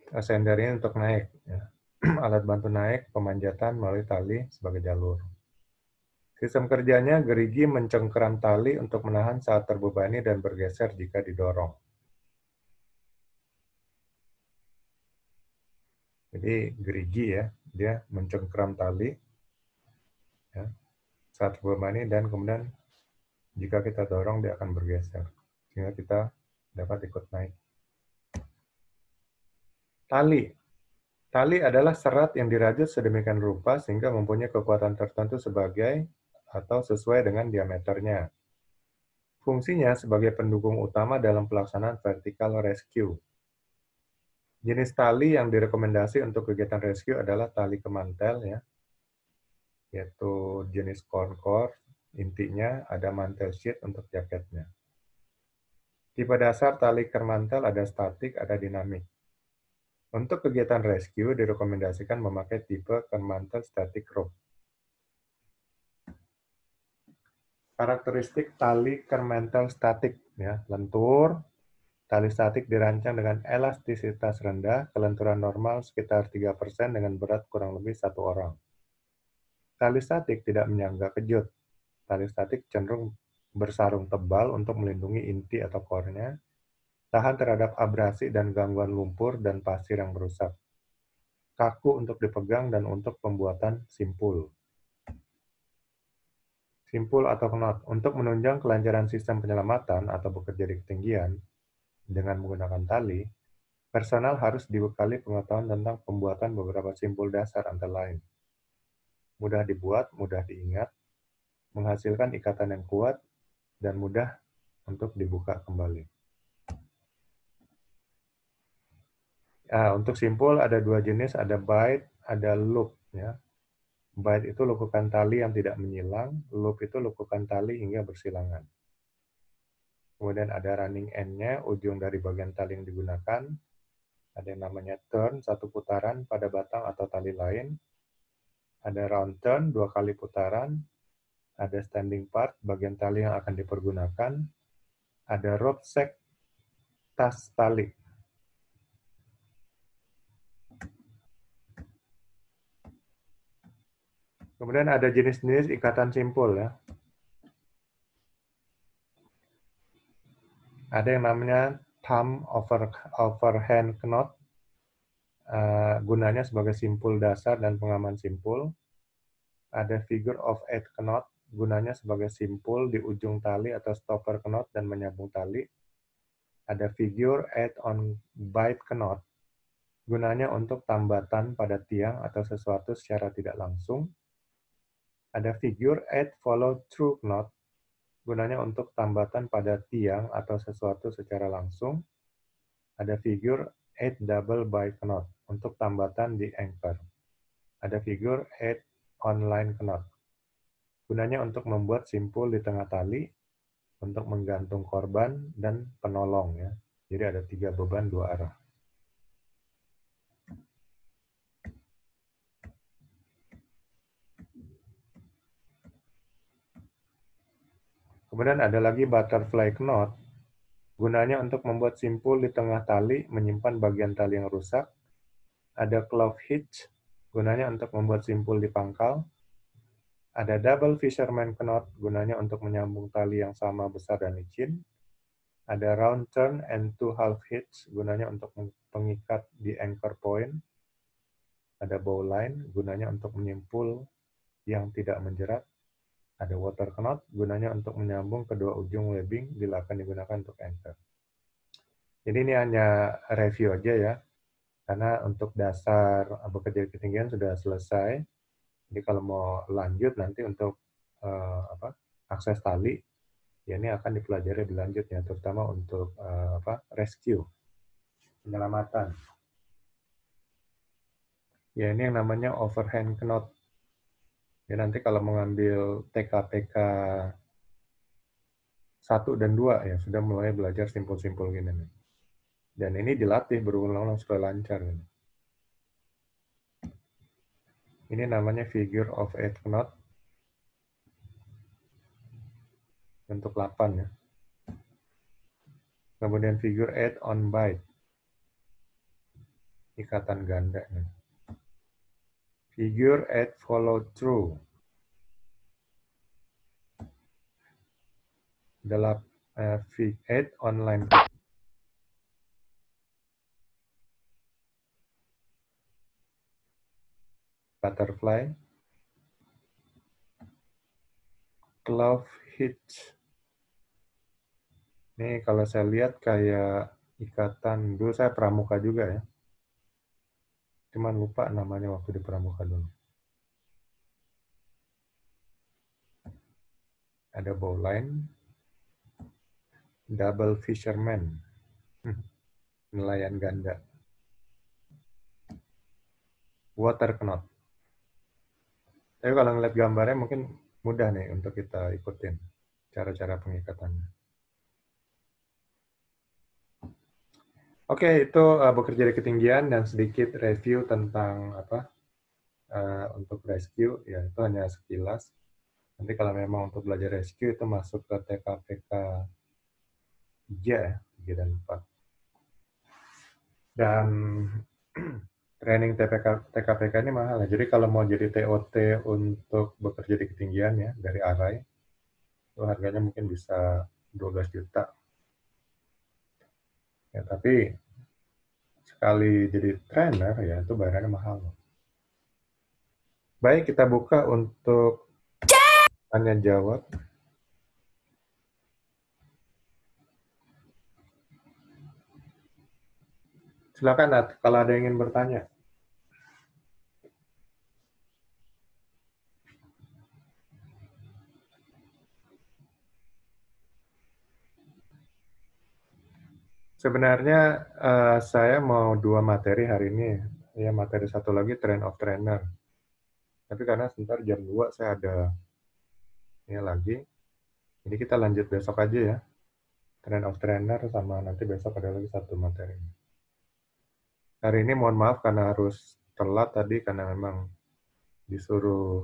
Ascender ini untuk naik ya. Alat bantu naik pemanjatan melalui tali sebagai jalur. Sistem kerjanya gerigi mencengkeram tali untuk menahan saat terbebani dan bergeser jika didorong. Jadi gerigi ya, dia mencengkeram tali ya, saat terbebani dan kemudian jika kita dorong dia akan bergeser sehingga kita dapat ikut naik. Tali. Tali adalah serat yang dirajut sedemikian rupa sehingga mempunyai kekuatan tertentu sebagai atau sesuai dengan diameternya. Fungsinya sebagai pendukung utama dalam pelaksanaan vertical rescue. Jenis tali yang direkomendasi untuk kegiatan rescue adalah tali kemantel ya, yaitu jenis corncore. Intinya ada mantel sheet untuk jaketnya. Tipe dasar tali kemantel ada statik, ada dinamik. Untuk kegiatan rescue direkomendasikan memakai tipe kemantel static rope. Karakteristik tali kemantel statik ya, lentur. Tali statik dirancang dengan elastisitas rendah, kelenturan normal sekitar 3% dengan berat kurang lebih 1 orang. Tali statik tidak menyangga kejut. Tali statik cenderung bersarung tebal untuk melindungi inti atau core-nya, tahan terhadap abrasi dan gangguan lumpur dan pasir yang merusak. Kaku untuk dipegang dan untuk pembuatan simpul. Simpul atau knot. Untuk menunjang kelancaran sistem penyelamatan atau bekerja di ketinggian dengan menggunakan tali, personal harus dibekali pengetahuan tentang pembuatan beberapa simpul dasar antara lain. Mudah dibuat, mudah diingat, menghasilkan ikatan yang kuat, dan mudah untuk dibuka kembali. Untuk simpul ada 2 jenis, ada bight, ada loop. Ya. Bight itu lekukan tali yang tidak menyilang, loop itu lekukan tali hingga bersilangan. Kemudian ada running end-nya, ujung dari bagian tali yang digunakan. Ada yang namanya turn, 1 putaran pada batang atau tali lain. Ada round turn, 2 kali putaran. Ada standing part, bagian tali yang akan dipergunakan. Ada rope set, tas tali. Kemudian ada jenis-jenis ikatan simpul ya. Ada yang namanya thumb overhand knot, gunanya sebagai simpul dasar dan pengaman simpul. Ada figure of 8 knot, gunanya sebagai simpul di ujung tali atau stopper knot dan menyambung tali. Ada figure 8 on bight knot, gunanya untuk tambatan pada tiang atau sesuatu secara tidak langsung. Ada figure 8 follow through knot, gunanya untuk tambatan pada tiang atau sesuatu secara langsung. Ada figure 8 double bight knot, untuk tambatan di anchor. Ada figure 8 online knot, gunanya untuk membuat simpul di tengah tali, untuk menggantung korban dan penolong. Ya. Jadi ada 3 beban 2 arah. Kemudian ada lagi butterfly knot, gunanya untuk membuat simpul di tengah tali, menyimpan bagian tali yang rusak, Ada clove hitch, gunanya untuk membuat simpul di pangkal. Ada double fisherman knot, gunanya untuk menyambung tali yang sama besar dan licin. Ada round turn and two half hitch, gunanya untuk pengikat di anchor point. Ada bowline, gunanya untuk menyimpul yang tidak menjerat. Ada water knot, gunanya untuk menyambung kedua ujung webbing bila akan digunakan untuk anchor. Jadi ini hanya review aja ya, karena untuk dasar bekerja di ketinggian sudah selesai. Jadi kalau mau lanjut nanti untuk akses tali, ya ini akan dipelajari lebih lanjut ya, terutama untuk rescue, penyelamatan. Ya ini yang namanya overhand knot. Ya nanti kalau mengambil TKPK 1 dan 2 ya sudah mulai belajar simpul-simpul gini nih. Dan ini dilatih berulang-ulang supaya lancar. Ini namanya figure of 8 knot. Bentuk 8 ya. Kemudian figure 8 on bite. Ikatan ganda. Figure 8 follow through. 8 online. Butterfly. Clove hitch. Ini kalau saya lihat kayak ikatan, dulu saya pramuka juga ya. Cuman lupa namanya waktu di pramuka dulu. Ada bowline. Double fisherman. Nelayan ganda. Water knot. Tapi kalau ngeliat gambarnya mungkin mudah nih untuk kita ikutin cara-cara pengikatannya. Oke, itu bekerja di ketinggian dan sedikit review tentang untuk rescue, ya itu hanya sekilas. Nanti kalau memang untuk belajar rescue itu masuk ke TKPK 3 ya, 3 dan 4. Dan training TKPK ini mahal ya. Jadi kalau mau jadi TOT untuk bekerja di ketinggian ya dari Arai, itu harganya mungkin bisa 12 juta. Ya, tapi sekali jadi trainer ya itu bayarannya mahal. Baik, kita buka untuk tanya jawab. Silakan Nat, kalau ada yang ingin bertanya. Sebenarnya saya mau 2 materi hari ini. Ya, materi satu lagi train of trainer. Tapi karena sebentar jam 2 saya ada ini lagi. Jadi kita lanjut besok aja ya. Train of trainer sama nanti besok ada lagi satu materi. Hari ini mohon maaf karena harus telat tadi karena memang disuruh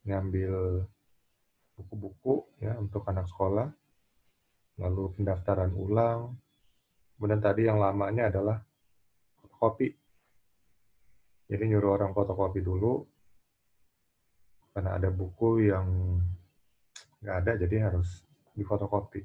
ngambil buku-buku ya untuk anak sekolah. Lalu pendaftaran ulang. Kemudian tadi yang lamanya adalah fotokopi. Jadi nyuruh orang fotokopi dulu, karena ada buku yang nggak ada, jadi harus difotokopi.